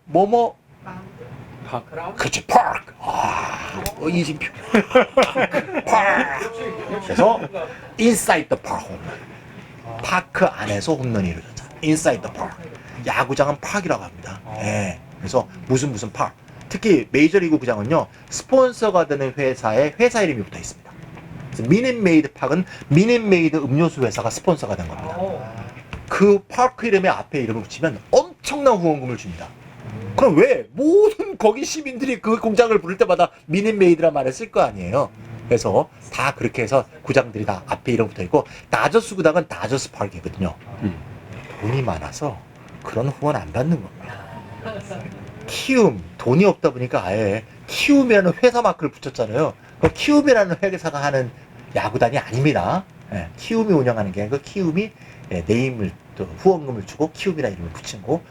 그렇지 파크. 이진표 파크. 그래서 인사이드 더 파크 홈런. 파크 안에서 홈런이 이루어졌다. 인사이드 더 파크. 야구장은 파크라고 합니다. 예. 그래서 무슨 파크. 특히 메이저리그 구장은요 스폰서가 되는 회사의 회사 이름이 붙어 있습니다. 미닛메이드 팍은 미닛메이드 음료수 회사가 스폰서가 된 겁니다. 그 파크 이름에 앞에 이름을 붙이면 엄청난 후원금을 줍니다. 그럼 왜 모든 거기 시민들이 그 공장을 부를 때마다 미닛메이드란 말을 쓸 거 아니에요. 그래서 다 그렇게 해서 구장들이 다 앞에 이름 붙어 있고 다저스 구장은 다저스 파크이거든요. 돈이 많아서 그런 후원 안 받는 겁니다. 키움 돈이 없다 보니까 아예 키움이라는 회사 마크를 붙였잖아요. 그 키움이라는 회사가 하는 야구단이 아닙니다. 키움이 운영하는 게 아니고 키움이 네임을 또 후원금을 주고 키움이라는 이름을 붙인 거고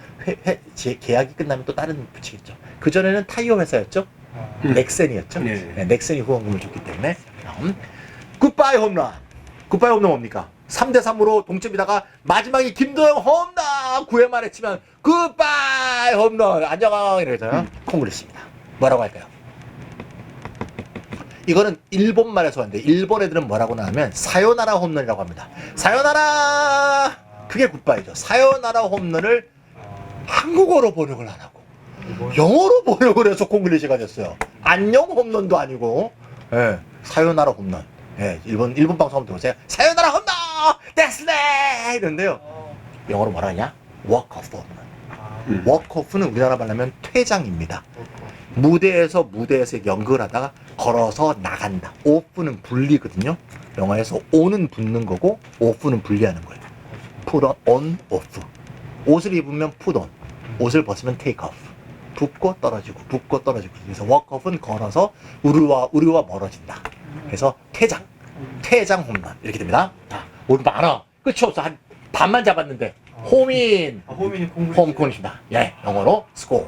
계약이 끝나면 또 다른 붙이겠죠. 그 전에는 타이어 회사였죠. 넥센이었죠. 네. 넥센이 후원금을 줬기 때문에 굿바이 홈런. 굿바이 홈런 뭡니까? 3대3으로 동점이다가 마지막에 김도영 홈런 9회 말에 치면 굿바이 홈런 안녕 이러잖아요. 콩글리시입니다. 뭐라고 할까요? 이거는 일본 말에서 왔는데 일본 애들은 뭐라고 나오면 사요나라 홈런이라고 합니다. 사요나라 그게 굿바이죠. 사요나라 홈런을 한국어로 번역을 안 하고 영어로 번역을 해서 콩글리시가 됐어요. 안녕 홈런도 아니고 사요나라 홈런. 일본 방송 한번 들어보세요. 사요나라 홈런 데스네 이런데요. 영어로 뭐라 하냐? 워크오프 홈런. 워크오프는 우리나라 말로 하면 퇴장입니다. 무대에서 연극을 하다가 걸어서 나간다. off는 분리거든요. 영어에서 on은 붙는 거고 off는 분리하는 거예요. put on, off. 옷을 입으면 put on, 옷을 벗으면 take off. 붙고 떨어지고 붙고 떨어지고. 그래서 walk off는 걸어서 우리와 멀어진다. 그래서 퇴장 홈런 이렇게 됩니다. 자, 오늘 많아. 끝이 없어. 한 반만 잡았는데 홈인 홈이 공부. 홈콘입니다. 예, 영어로 score.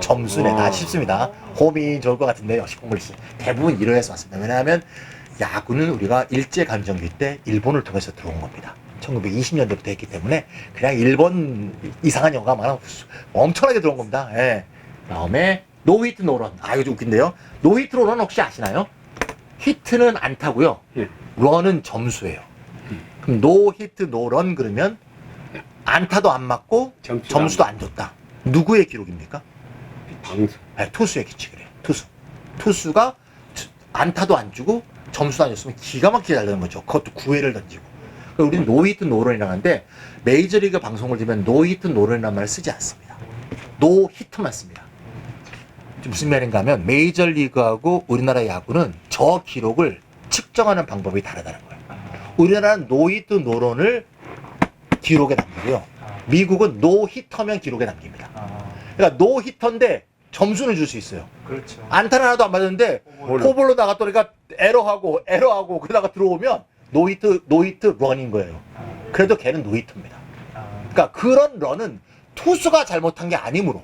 점수 내다 쉽습니다. 홈이 좋을 것 같은데 역시 콩글리시 대부분 이로에서 왔습니다. 왜냐하면 야구는 우리가 일제강점기 때 일본을 통해서 들어온 겁니다. 1920년대부터 했기 때문에 그냥 일본 이상한 영화가 많아 엄청나게 들어온 겁니다. 예. 다음에 노히트 노런. 아 이거 좀 웃긴데요. 노히트 노런 혹시 아시나요? 히트는 안타고요. 예. 런은 점수예요. 그럼 노히트 노런 그러면 안타도 안 맞고 점수도 안 줬다. 누구의 기록입니까? 방수. 네, 투수의 규칙이래요. 투수가 안타도 안 주고 점수도 안 줬으면 기가 막히게 잘 되는 거죠. 그것도 9회를 던지고. 그러니까 우리는 노히트 노런이라고 하는데 메이저리그 방송을 들으면 노히트 노런이라는 말을 쓰지 않습니다. 노히트만 씁니다. 무슨 말인가 하면 메이저리그하고 우리나라 야구는 저 기록을 측정하는 방법이 다르다는 거예요. 우리나라는 노히트 노런을 기록에 남기고요. 미국은 노히터면 기록에 남깁니다. 그러니까 노히터인데 점수는 줄 수 있어요. 그렇죠. 안타는 하나도 안 맞았는데 포볼로 나갔더니까 에러하고 그러다가 들어오면 노히트 런인 거예요. 그래도 걔는 노히트입니다. 그러니까 그런 런은 투수가 잘못한 게 아니므로.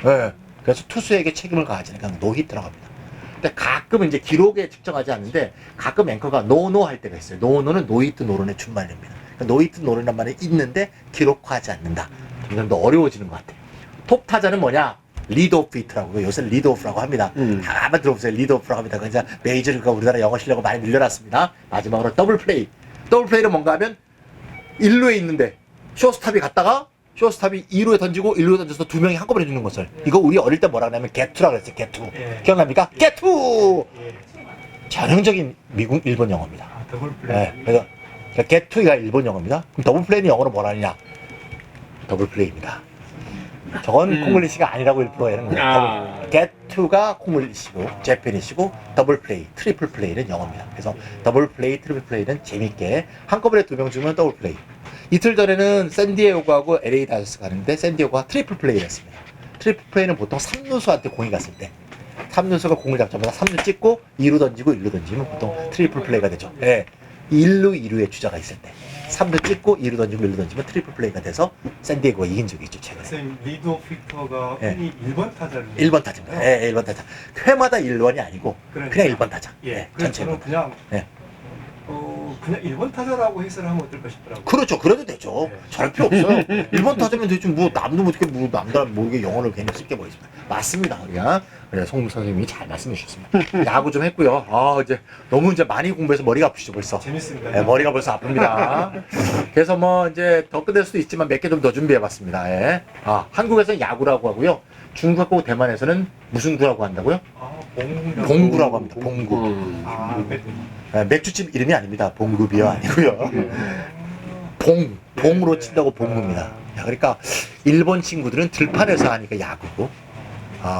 예. 그래서 투수에게 책임을 가하지니까 노히트라고 합니다. 근데 가끔 이제 기록에 측정하지 않는데 가끔 앵커가 노노 할 때가 있어요. 노노는 노히트 노런의 준말입니다. 그러니까 노히트 노런이란 말이 있는데 기록화하지 않는다. 점점 더 어려워지는 것 같아요. 톱 타자는 뭐냐? 리드오프 히트라고요. 요새 리드오프라고 합니다. 한번 들어보세요. 리드오프라고 합니다. 그러니까 메이저리그가 우리나라 영어 실력을 많이 늘려놨습니다. 마지막으로 더블 플레이. 더블 플레이는 뭔가 하면 1루에 있는데 쇼스탑이 갔다가 쇼스탑이 2루에 던지고 1루에 던져서 두 명이 한꺼번에 주는 것을. 이거 우리 어릴 때 뭐라 하냐면 게투라고 그랬어요. 게투. 예. 기억납니까? 게투! 예. 전형적인 미국 일본 영어입니다. 더블 플레이. 네, 그래서 게투가 일본 영어입니다. 그럼 더블 플레이는 영어로 뭐라 하느냐? 더블 플레이입니다. 저건 콩글리시가 아니라고 일부러 하는 거예요. 게투가 콩글리시고 재패니시고 더블 플레이, 트리플 플레이는 영어입니다. 그래서 더블 플레이, 트리플 플레이는 재밌게 한꺼번에 두 명 주면 더블 플레이. 이틀 전에는 샌디에고하고 LA 다저스가 가는데 샌디에고가 트리플 플레이를 했습니다. 트리플 플레이는 보통 3루수한테 공이 갔을 때 3루수가 공을 잡자마자 3루 찍고 2루 던지고 1루 던지면 보통 트리플 플레이가 되죠. 네. 1루, 2루의 주자가 있을 때 3루 찍고 2루 던지고 1루 던지면 트리플 플레이가 돼서 샌디에고가 이긴 적이 있죠. 최근에. 선생님 리드오프 히터가 예. 흔히 1번 타자를 1번 타자입니다. 네, 1번 타자. 회마다 1번이 아니고 그러니까. 그냥 1번 타자. 예. 네, 그래서 전체로. 저는 그냥 네. 그냥 1번 타자라고 해석을 하면 어떨까 싶더라고요. 그렇죠. 그래도 되죠. 네. 잘 필요 없어요. 1번 타자면 되지. 뭐, 남도 어떻게, 뭐, 남들 모르게 영어를 괜히 쓸게 뭐 있습니다. 맞습니다. 우리가. 그래, 송무 선생님이 잘 말씀해 주셨습니다. 야구 좀 했고요. 아, 이제 너무 이제 많이 공부해서 머리가 아프시죠, 벌써. 재밌습니다. 네, 머리가 벌써 아픕니다. 그래서 뭐, 이제 더 끝낼 수도 있지만 몇 개 좀 더 준비해 봤습니다. 예. 아, 한국에서는 야구라고 하고요. 중국하고 대만에서는 무슨 구라고 한다고요? 봉구라고 합니다. 봉구. 네, 맥주집 이름이 아닙니다. 봉구비어 아니고요. 봉으로 친다고 봉구입니다. 야, 그러니까 일본 친구들은 들판에서 하니까 야구고,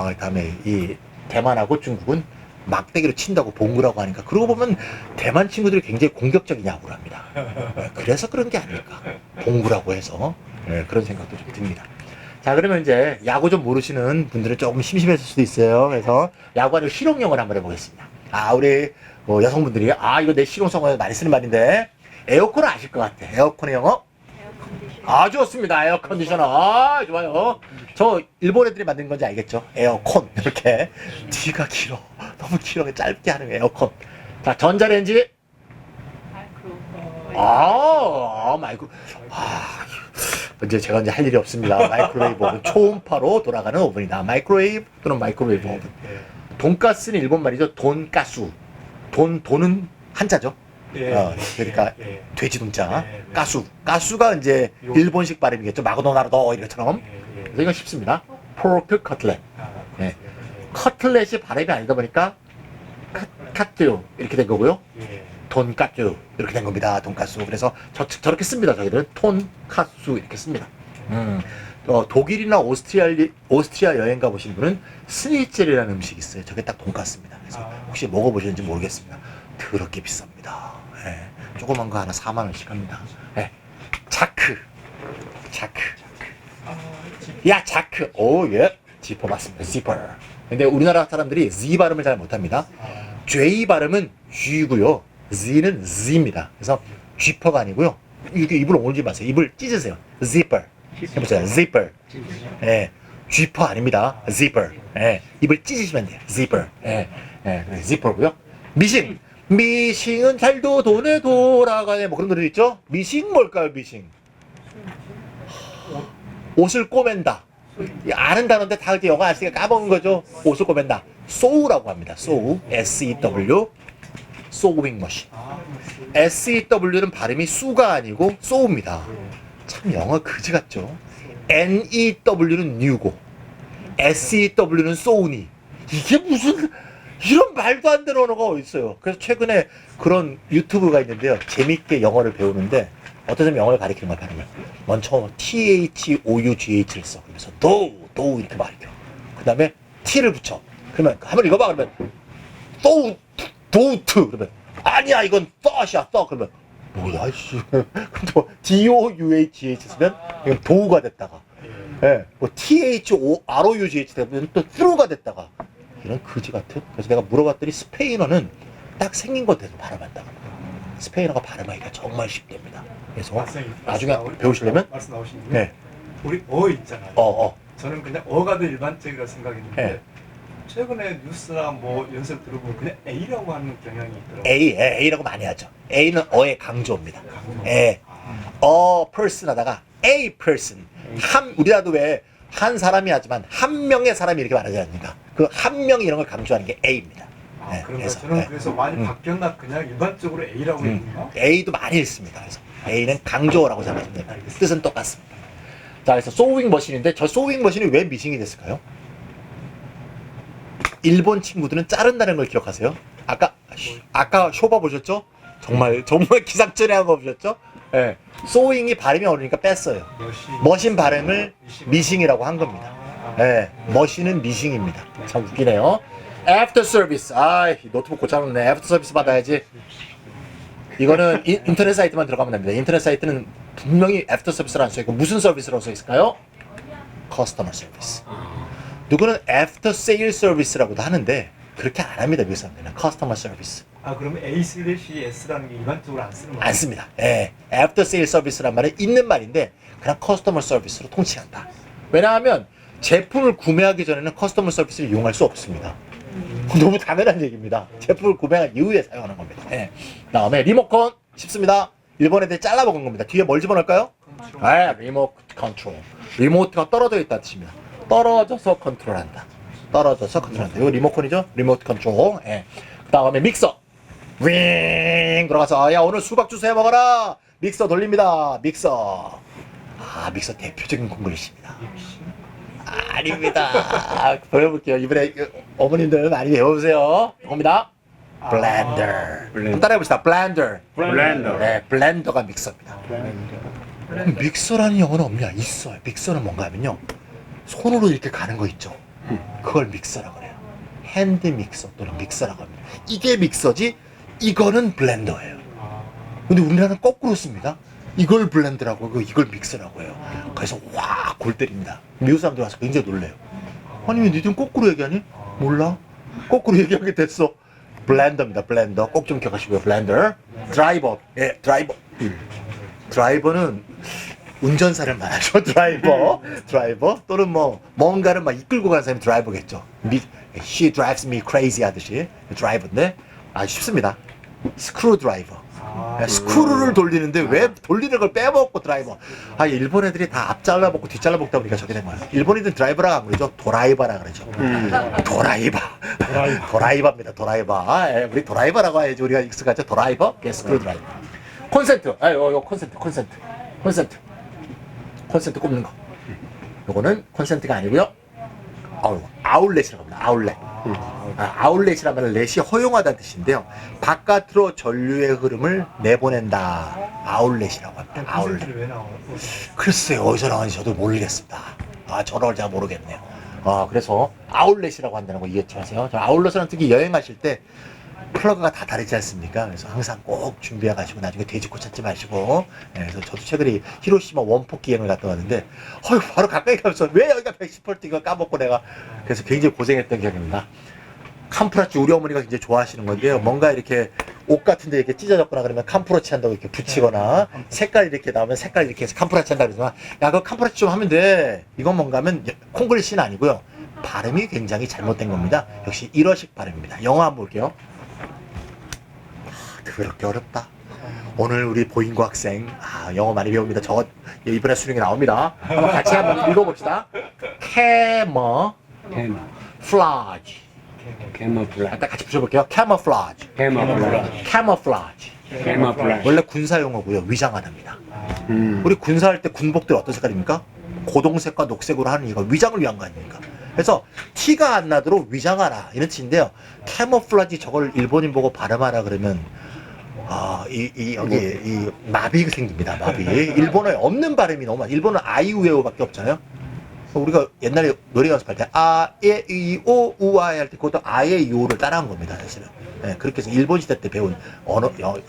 그다음에 이 대만하고 중국은 막대기로 친다고 봉구라고 하니까 그러고 보면 대만 친구들이 굉장히 공격적인 야구를 합니다. 네, 그래서 그런 게 아닐까. 봉구라고 해서 네, 그런 생각도 좀 듭니다. 자, 그러면 이제 야구 좀 모르시는 분들은 조금 심심했을 수도 있어요. 그래서 야구하는 실용영어를 한번 해보겠습니다. 우리 뭐 여성분들이 이거 내 실용성어에 많이 쓰는 말인데 에어컨은 아실 것 같아. 에어컨의 영어? 좋습니다. 에어컨디셔너. 좋아요. 저 일본 애들이 만든 건지 알겠죠? 에어컨. 이렇게 뒤가 길어. 너무 길어. 짧게 하는 에어컨. 자, 전자레인지. 마이크로. 이제 제가 이제 할 일이 없습니다. 마이크로웨이브 오븐. 초음파로 돌아가는 오븐이다. 마이크로웨이브 또는 마이크로웨이브 오븐. 돈가스는 일본 말이죠. 돈가수. 돈은 한자죠. 그러니까 돼지 돈자. 가수가 이제 일본식 발음이겠죠. 마그도나르도 이것처럼. 그래서 이건 쉽습니다. 포크 커틀렛. 커틀렛이 발음이 아니다 보니까 카트 이렇게 된 거고요. 돈까쭈 이렇게 된 겁니다. 돈가스. 그래서 저렇게 씁니다. 저희들은 톤카수 이렇게 씁니다. 독일이나 오스트리아 여행 가보신 분은 스니첼이라는 음식이 있어요. 저게 딱 돈가스입니다. 그래서 혹시 먹어보셨는지 모르겠습니다. 더럽게 비쌉니다. 예, 조그만 거 하나 4만 원씩 합니다. 예, 자크. 야, 자크. 오, 예. 지퍼 맞습니다. 지퍼. 근데 우리나라 사람들이 Z 발음을 잘 못합니다. J 발음은 G고요. Z는 Z입니다. 그래서 쥐퍼가 아니고요. 이렇게 입을 오물지 마세요. 입을 찢으세요. zipper. 해보세요. zipper. 예. 쥐퍼 아닙니다. zipper. 예. 입을 찢으시면 돼요. zipper. 예. 예. zipper고요. 미싱. 미싱은 잘도 돈에 돌아가네. 뭐 그런 노래 있죠? 미싱 뭘까요? 미싱. 옷을 꼬맨다. 아는 단어인데 다 이렇게 영어 아시니까 까먹은 거죠? 옷을 꼬맨다. sew라고 합니다. sew. S-E-W. sewing machine. SEW는 발음이 수가 아니고 sew입니다. 참 영어 그지 같죠? NEW는 new고 SEW는 sew니. 이게 무슨 이런 말도 안 되는 언어가 어디 있어요? 그래서 최근에 그런 유튜브가 있는데요. 재밌게 영어를 배우는데 어떤 사람이 영어를 가리키는 거야, 발음을. 먼저 THOUGH를 써. 그러면서 do 이렇게 가리켜. 그 다음에 T를 붙여. 그러면 한번 읽어봐. 그러면 do 그러면 아니야 이건 thought이야 thought. 그러면 뭐야 씨. 또 DOUGH 쓰면 이건 do가 됐다가 예, 뭐 THOROUGH 되면 또 through가 됐다가 이런 거지 같은. 그래서 내가 물어봤더니 스페인어는 딱 생긴 것 대로 발음한다고. 스페인어가 발음하기가 정말 쉽답니다. 그래서 나중에 배우시려면 말씀 나오신 게 네. 우리 있잖아요. 저는 그냥 어가 더 일반적이라 생각했는데 네. 최근에 뉴스나 뭐 연설 들어보면 그냥 A라고 하는 경향이 있더라고요. A라고 많이 하죠. A는 어의 강조입니다. 강조. 예. person 하다가 a person. 우리나라도 왜 한 사람이 하지만 한 명의 사람이 이렇게 말하지 않습니까? 그 한 명이 이런 걸 강조하는 게 A입니다. 예, 그런가 저는 예. 그래서 많이 바뀌었나 그냥 일반적으로 A라고 했는가? A도 많이 있습니다. 그래서 A는 강조라고 생각하시면 됩니다. 뜻은 똑같습니다. 자, 그래서 소윙 머신인데 저 소윙 머신이 왜 미싱이 됐을까요? 일본 친구들은 자른다는 걸 기억하세요? 아까 쇼바 보셨죠? 정말 기상천외 한 거 보셨죠? 예. 소윙이 발음이 어려우니까 뺐어요. 머신 발음을 미싱이라고 한 겁니다. 예. 머신은 미싱입니다. 참 웃기네요. After service. 노트북 고쳐놓네. After service 받아야지. 이거는 인터넷 사이트만 들어가면 됩니다. 인터넷 사이트는 분명히 After service라고 써있고 무슨 서비스라고 써있을까요? Customer service. 누구는 After sale service라고도 하는데 그렇게 안 합니다. 미국 사람들은 Customer service. 그러면 A/S라는 게 일반적으로 안 쓰는 거예요? 안 씁니다. 예. After sale service란 말은 있는 말인데 그냥 Customer service로 통칭한다. 왜냐하면 제품을 구매하기 전에는 Customer service를 이용할 수 없습니다. 너무 당연한 얘기입니다. 제품을 구매한 이후에 사용하는 겁니다. 예. 다음에 리모컨 쉽습니다. 일본 애들 잘라먹은 겁니다. 뒤에 뭘 집어넣을까요? 리모트 컨트롤. 리모트가 떨어져 있다는 뜻입니다. 떨어져서 컨트롤한다. 이거 리모컨이죠? 리모트 컨트롤. 예. 그 다음에 믹서. 윙 들어가서 야 오늘 수박 주스 해 먹어라. 믹서 돌립니다. 믹서. 믹서 대표적인 콩글리시입니다. 아닙니다. 보여볼게요. 이번에 어머님들 많이 배워보세요. 이겁니다. 블렌더. 따라해봅시다. 블렌더. 네, 블렌더가 믹서입니다. 믹서라는 영어는 없냐? 있어요. 믹서는 뭔가 하면요. 손으로 이렇게 가는 거 있죠. 그걸 믹서라고 해요. 핸드 믹서 또는 믹서라고 합니다. 이게 믹서지 이거는 블렌더예요. 근데 우리나라는 거꾸로 씁니다. 이걸 블렌더라고 하고 이걸 믹서라고 해요. 그래서 확 골 때립니다. 미국 사람들 와서 굉장히 놀래요. 아니 왜 니들은 거꾸로 얘기하니? 몰라? 거꾸로 얘기하게 됐어. 블렌더입니다. 블렌더. 꼭 좀 기억하시고요. 블렌더. 드라이버. 예, 드라이버. 드라이버는 운전사를 말하죠. 드라이버. 또는 뭐 뭔가를 막 이끌고 가는 사람이 드라이버겠죠. She drives me crazy 하듯이 드라이버인데 쉽습니다. 스크루 드라이버. 스크루를 돌리는데 왜 돌리는 걸 빼먹고 드라이버. 일본 애들이 다 앞 잘라먹고 뒷 잘라먹다 보니까 저게 된 거야. 일본인들은 드라이버라 안 그러죠. 도라이버라 그러죠. 도라이버입니다. 도라이버. 우리 도라이버라고 해야지 우리가 익숙하죠. 도라이버. 스크루 드라이버. 콘센트. 콘센트 꼽는 거. 요거는 콘센트가 아니고요. 아울렛이라고 합니다. 아울렛. 아울렛이란 말은 렛이 허용하다는 뜻인데요. 바깥으로 전류의 흐름을 내보낸다. 아울렛이라고 합니다. 아울렛. 아울렛 왜 나와요? 글쎄요, 어디서 나왔는지 저도 모르겠습니다. 저를 잘 모르겠네요. 그래서 아울렛이라고 한다는 거 이해치 마세요. 저 아울렛은 특히 여행하실 때 플러그가 다 다르지 않습니까? 그래서 항상 꼭 준비해가지고 나중에 돼지코 찾지 마시고. 그래서 저도 최근에 히로시마 원폭기 여행을 갔다 왔는데, 바로 가까이 가면서 왜 여기가 110V 이걸 까먹고 내가. 그래서 굉장히 고생했던 기억이 납니다. 캄프라치 우리 어머니가 굉장히 좋아하시는 건데요. 뭔가 이렇게 옷 같은데 이렇게 찢어졌거나 그러면 캄프라치 한다고 이렇게 붙이거나 색깔 이렇게 나오면 색깔 이렇게 해서 캄프라치 한다 그러지만 야, 그거 캄프라치 좀 하면 돼. 이건 뭔가 하면 콩글리시는 아니고요. 발음이 굉장히 잘못된 겁니다. 역시 일어식 발음입니다. 영어 한번 볼게요. 그렇게 어렵다. 오늘 우리 보잉고 학생 영어 많이 배웁니다. 저 이번에 수능이 나옵니다. 한번 같이 한번 읽어봅시다. 캐머 플라지. 캐머플라지 일단 같이 붙여볼게요. camouflage. 캐머플라지 camouflage. 캐머플라지 원래 군사 용어고요. 위장하답니다. 우리 군사할 때 군복들 어떤 색깔입니까? 고동색과 녹색으로 하는 이유가 위장을 위한 거 아닙니까? 그래서 티가 안 나도록 위장하라 이런 뜻인데요. camouflage 저걸 일본인 보고 발음하라 그러면 여기 이 마비가 생깁니다. 마비. 일본어에 없는 발음이 너무 많아. 일본어 아이우에오밖에 없잖아요. 우리가 옛날에 노래 연습할 때 아에 이 오 우아에 할 때 그것도 아에 이오를 따라한 겁니다. 사실은. 그렇게 해서 일본 시대 때 배운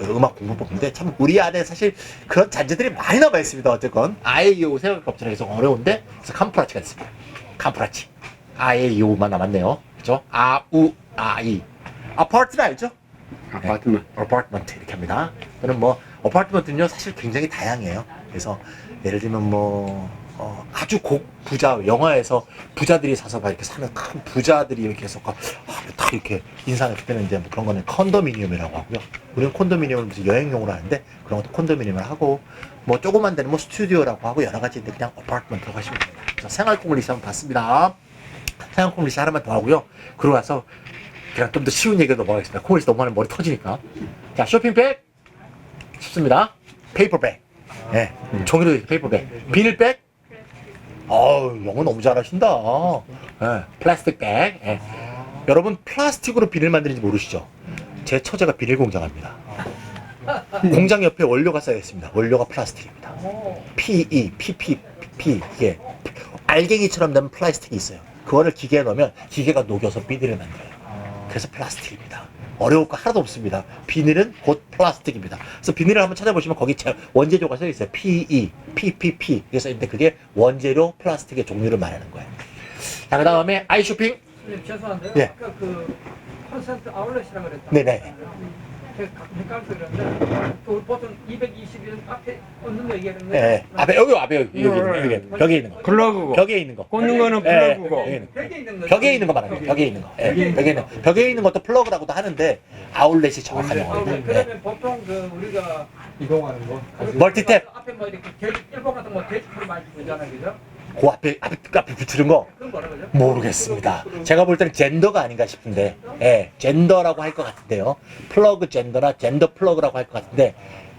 음악 공부법인데 참 우리 안에 사실 그런 잔재들이 많이 남아 있습니다. 어쨌건 아에 이오 생각할 거 없잖아요. 그래서 어려운데 그래서 캄프라치가 됐습니다. 캄프라치. 아에 이오만 남았네요. 그죠? 아우 아이. 아파트는 알죠? 어파트먼트 이렇게 합니다. 또는 어파트먼트는요 사실 굉장히 다양해요. 그래서 예를 들면 아주 부자 영화에서 부자들이 사서 막 이렇게 사는 큰 부자들이 이렇게 해서 딱 이렇게 인상을 그때는 이제 그런 거는 컨도미니엄이라고 하고요. 우리는 콘도미니엄을 무슨 여행용으로 하는데 그런 것도 콘도미니엄을 하고 조그만 데는 스튜디오라고 하고 여러 가지인데 그냥 어파트먼트라고 하시면 됩니다. 그래서 생활콩글리시 한번 봤습니다. 생활콩글리시 하나만 더 하고요. 그러고 나서 그냥 좀 더 쉬운 얘기로 넘어가겠습니다. 콩글리시 너무 하면 머리 터지니까. 자, 쇼핑백 쉽습니다. 페이퍼백. 종이로 페이퍼백. 비닐백. 영어 너무 잘하신다. 플라스틱백. 여러분 플라스틱으로 비닐 만드는지 모르시죠? 제 처제가 비닐 공장합니다. 공장 옆에 원료가 쌓여 있습니다. 원료가 플라스틱입니다. PE, PP 이게 알갱이처럼 된 플라스틱이 있어요. 그거를 기계에 넣으면 기계가 녹여서 비닐을 만들어요. 그래서 플라스틱입니다. 어려울 거 하나도 없습니다. 비닐은 곧 플라스틱입니다. 그래서 비닐을 한번 찾아보시면 거기 원재료가 써 있어요. PE, PPP. 그래서 근데 그게 원재료 플라스틱의 종류를 말하는 거예요. 자, 그 다음에 아이쇼핑. 죄송한데요. 예. 아까 그 콘센트 아울렛이라고 그랬다. 네네. 제가 가끔 헷갈려서 그러는데 보통 221 앞에 얹는 거 얘기하는 거예요. 네. 앞에 여기 벽에 있는 거. 플러그고 벽에 있는 거. 꽂는 거는 네. 플러그고 벽에 있는 거. 벽에 있는 거 말하는 거예요. 벽에 있는 거. 벽에 있는 것도 플러그라고도 하는데 아울렛이 정확한 용어입니다. 그러면 보통 우리가 이동하는 거. 멀티탭. 앞에 이렇게 일본 같은 돼지풀 많이 보잖아요, 그죠? 그 앞에 붙이는 거 그건 뭐라 그러죠? 모르겠습니다. 제가 볼 때는 젠더가 아닌가 싶은데, 젠더라고 할 것 같은데요. 플러그 젠더나 젠더 플러그라고 할 것 같은데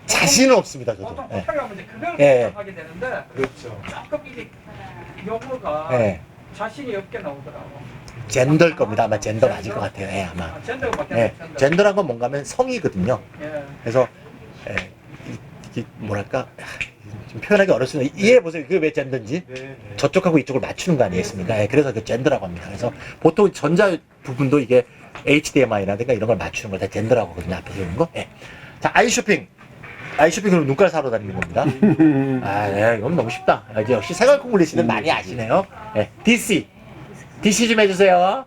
자신은 없습니다. 저도. 보통 호텔 가면 이제 그걸 예. 하게 되는데 그렇죠. 조금 이게 용어가 자신이 없게 나오더라고. 젠더일 겁니다. 아마 젠더 맞을 것 같아요. 아마. 젠더가 바뀌었어요. 젠더란 건 뭔가 하면 성이거든요. 예. 그래서 뭐랄까 좀 표현하기 어렵습니다. 이해해 보세요. 그게 왜 젠더인지. 네. 저쪽하고 이쪽을 맞추는 거 아니겠습니까? 그래서 그 젠더라고 합니다. 그래서 보통 전자 부분도 이게 HDMI라든가 이런 걸 맞추는 걸 다 젠더라고 하거든요. 앞에서 있는 거. 자, 아이쇼핑. 아이쇼핑은 눈깔 사러 다니는 겁니다. 이건 너무 쉽다. 이제 역시 생활콩글리시는 많이 아시네요. DC. DC 좀 해주세요.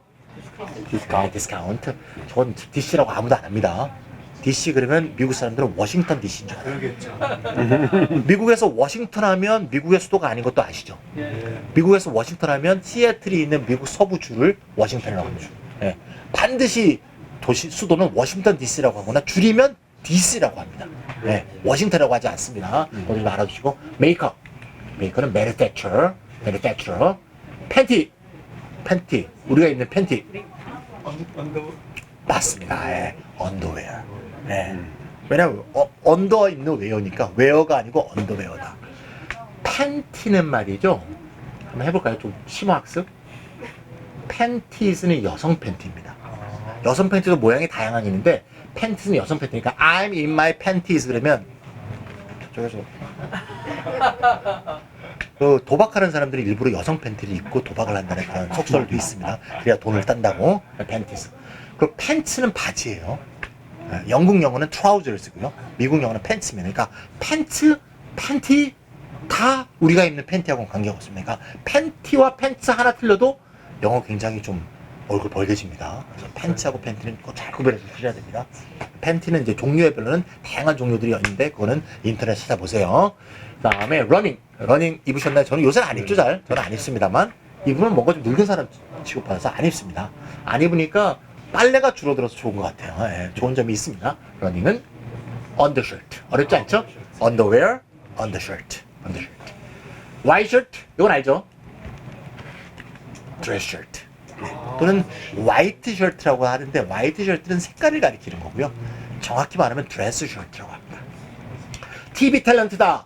디스카운트. 전 DC라고 아무도 안 합니다. DC 그러면 미국 사람들은 워싱턴 DC인 줄 알아요. 그러겠죠. 미국에서 워싱턴 하면 미국의 수도가 아닌 것도 아시죠? 미국에서 워싱턴 하면 시애틀이 있는 미국 서부주를 워싱턴이라고 합니다. 반드시 수도는 워싱턴 DC라고 하거나 줄이면 DC라고 합니다. 워싱턴이라고 하지 않습니다. 그거 좀 알아두시고. 메이커는 manufacturer. 팬티. 우리가 입는 팬티. 언더. 맞습니다. 언더웨어. 왜냐면 언더 입는 웨어니까 웨어가 아니고 언더웨어다. 팬티는 말이죠. 한번 해볼까요? 좀 심화학습. 팬티스는 여성 팬티입니다. 여성 팬티도 모양이 다양하게 있는데 팬티는 여성 팬티니까 I'm in my panties 그러면 저쪽에서 그 도박하는 사람들이 일부러 여성 팬티를 입고 도박을 한다는 그런 속설도 있습니다. 그래야 돈을 딴다고. 팬티스. 그리고 팬츠는 바지예요. 영국 영어는 트라우저를 쓰고요. 미국 영어는 팬츠입니다. 그러니까 팬츠, 팬티 다 우리가 입는 팬티하고는 관계가 없습니다. 그러니까 팬티와 팬츠 하나 틀려도 영어 굉장히 좀 얼굴 벌개집니다. 그래서 팬츠하고 팬티는 꼭 잘 구별해서 쓰셔야 됩니다. 팬티는 이제 종류별로는 다양한 종류들이 있는데 그거는 인터넷 찾아보세요. 그 다음에 러닝 입으셨나요? 저는 요새는 안 입죠 잘. 저는 안 입습니다만 입으면 뭔가 좀 늙은 사람 취급받아서 안 입습니다. 안 입으니까 빨래가 줄어들어서 좋은 것 같아요. 예, 좋은 점이 있습니다. 러닝은 언더셔츠. 어렵지 않죠? 언더웨어, 언더셔츠. 화이트 셔츠. 이건 알죠? 드레스 셔츠. 또는 화이트 셔츠라고 하는데 화이트 셔츠는 색깔을 가리키는 거고요. 정확히 말하면 드레스 셔츠라고 합니다. TV 탤런트다.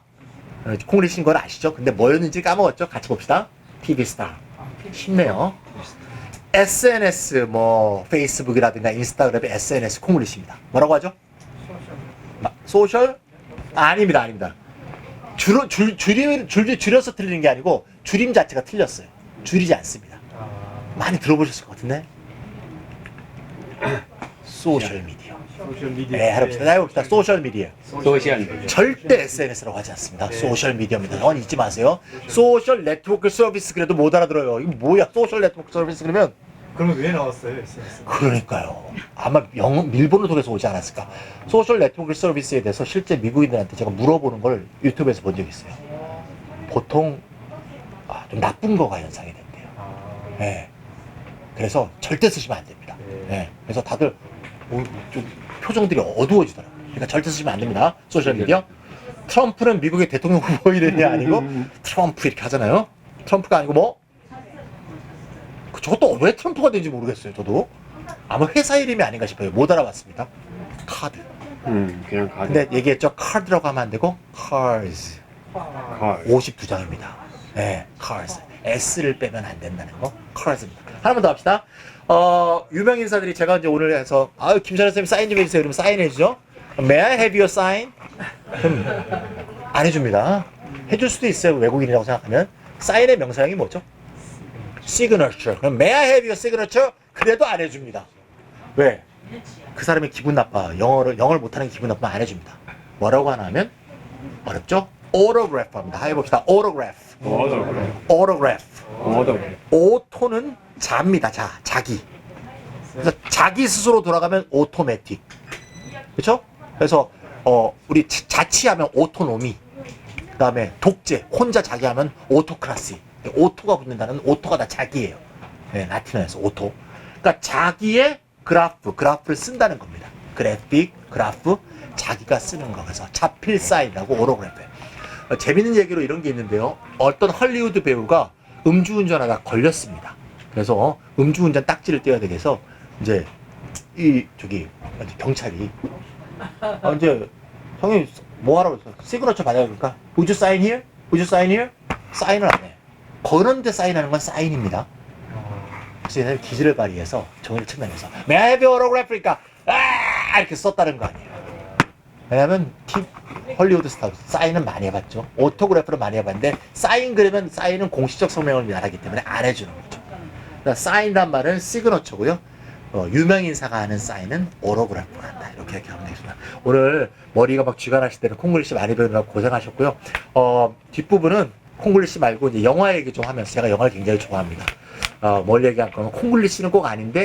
콩글리시인 건 아시죠? 근데 뭐였는지 까먹었죠? 같이 봅시다. TV 스타. 쉽네요. SNS, 뭐 페이스북이라든가 인스타그램의 SNS 콩글리시입니다. 뭐라고 하죠? 소셜? 아닙니다. 줄여서 틀리는 게 아니고 줄임 자체가 틀렸어요. 줄이지 않습니다. 많이 들어보셨을 것 같은데? 소셜 미디어. 소셜 미디어. 네, 해봅시다. 해봅시다. 소셜 미디어. 소셜 절대 SNS라고 하지 않습니다. 소셜 미디어입니다. 이건 잊지 마세요. 소셜 네트워크 서비스 그래도 못 알아들어요. 이거 뭐야? 소셜 네트워크 서비스 그러면 그러면 왜 나왔어요? SNS? 그러니까요. 아마 일본을 통해서 오지 않았을까. 소셜 네트워크 서비스에 대해서 실제 미국인들한테 제가 물어보는 걸 유튜브에서 본 적이 있어요. 보통 좀 나쁜 거가 연상이 된대요. 네. 그래서 절대 쓰시면 안 됩니다. 네. 그래서 다들 좀 표정들이 어두워지더라고요. 그러니까 절대 쓰시면 안 됩니다. 소셜 미디어. 트럼프는 미국의 대통령 후보 이름이 아니고 트럼프 이렇게 하잖아요. 트럼프가 아니고 뭐? 저것도 왜 트럼프가 된지 모르겠어요. 저도 아마 회사 이름이 아닌가 싶어요. 못 알아봤습니다. 카드. 그냥 가져. 근데 얘기했죠. 카드라고 하면 안 되고 cards. 가. 52장입니다. 네, cards. S를 빼면 안 된다는 거. cards입니다. 하나만 더 합시다. 유명 인사들이 제가 이제 오늘 해서 김찬호 선생님 사인 좀 해주세요. 그러면 사인해 주죠. May I have your sign? 그럼 안 해줍니다. 해줄 수도 있어요. 외국인이라고 생각하면. 사인의 명사형이 뭐죠? signature. 그럼 May I have your signature? 그래도 안 해줍니다. 왜? 그 사람이 기분 나빠. 영어를 못하는 게 기분 나쁘면 안 해줍니다. 뭐라고 하나 하면 어렵죠? autograph 합니다. 해봅시다. autograph. 오토는 자입니다. 자기. 그래서 자기 스스로 돌아가면 오토매틱. 그렇죠? 그래서 우리 자치하면 오토노미. 그다음에 독재, 혼자 자기 하면 오토크라시. 오토가 붙는다는 오토가 다 자기예요. 네, 라틴어에서 오토. 그러니까 자기의 그래프를 쓴다는 겁니다. 그래픽, 그래프, 자기가 쓰는 거. 그래서 자필 사인이라고 오토그래프. 재밌는 얘기로 이런 게 있는데요. 어떤 헐리우드 배우가 음주운전하다 걸렸습니다. 그래서 음주운전 딱지를 떼어야 되겠어. 이제 경찰이 이제 형님 뭐 하라고 했어? 시그너처 받아야 그러니까 Would you sign here? Would you sign here? 사인을 안 해. 거는데 사인하는 건 사인입니다. 그래서 얘네는 기질을 발휘해서 정의를 측면에서 May I have your autograph? 그러니까 이렇게 썼다는 거 아니에요. 왜냐면 헐리우드 스타 사인은 많이 해봤죠. 오토그래프를 많이 해봤는데 사인 그러면 사인은 공식적 성명을 말하기 때문에 안 해주는 거죠. 그러니까 사인이란 말은 시그너처고요. 유명인사가 하는 사인은 오토그래프를 한다. 이렇게 하면 되겠습니다. 오늘 머리가 막 쥐가 나실 때는 콩글리시 많이 배우느라고 고생하셨고요. 뒷부분은 콩글리시 말고 이제 영화 얘기 좀 하면서 제가 영화를 굉장히 좋아합니다. 뭘 얘기할 거면 콩글리시는 꼭 아닌데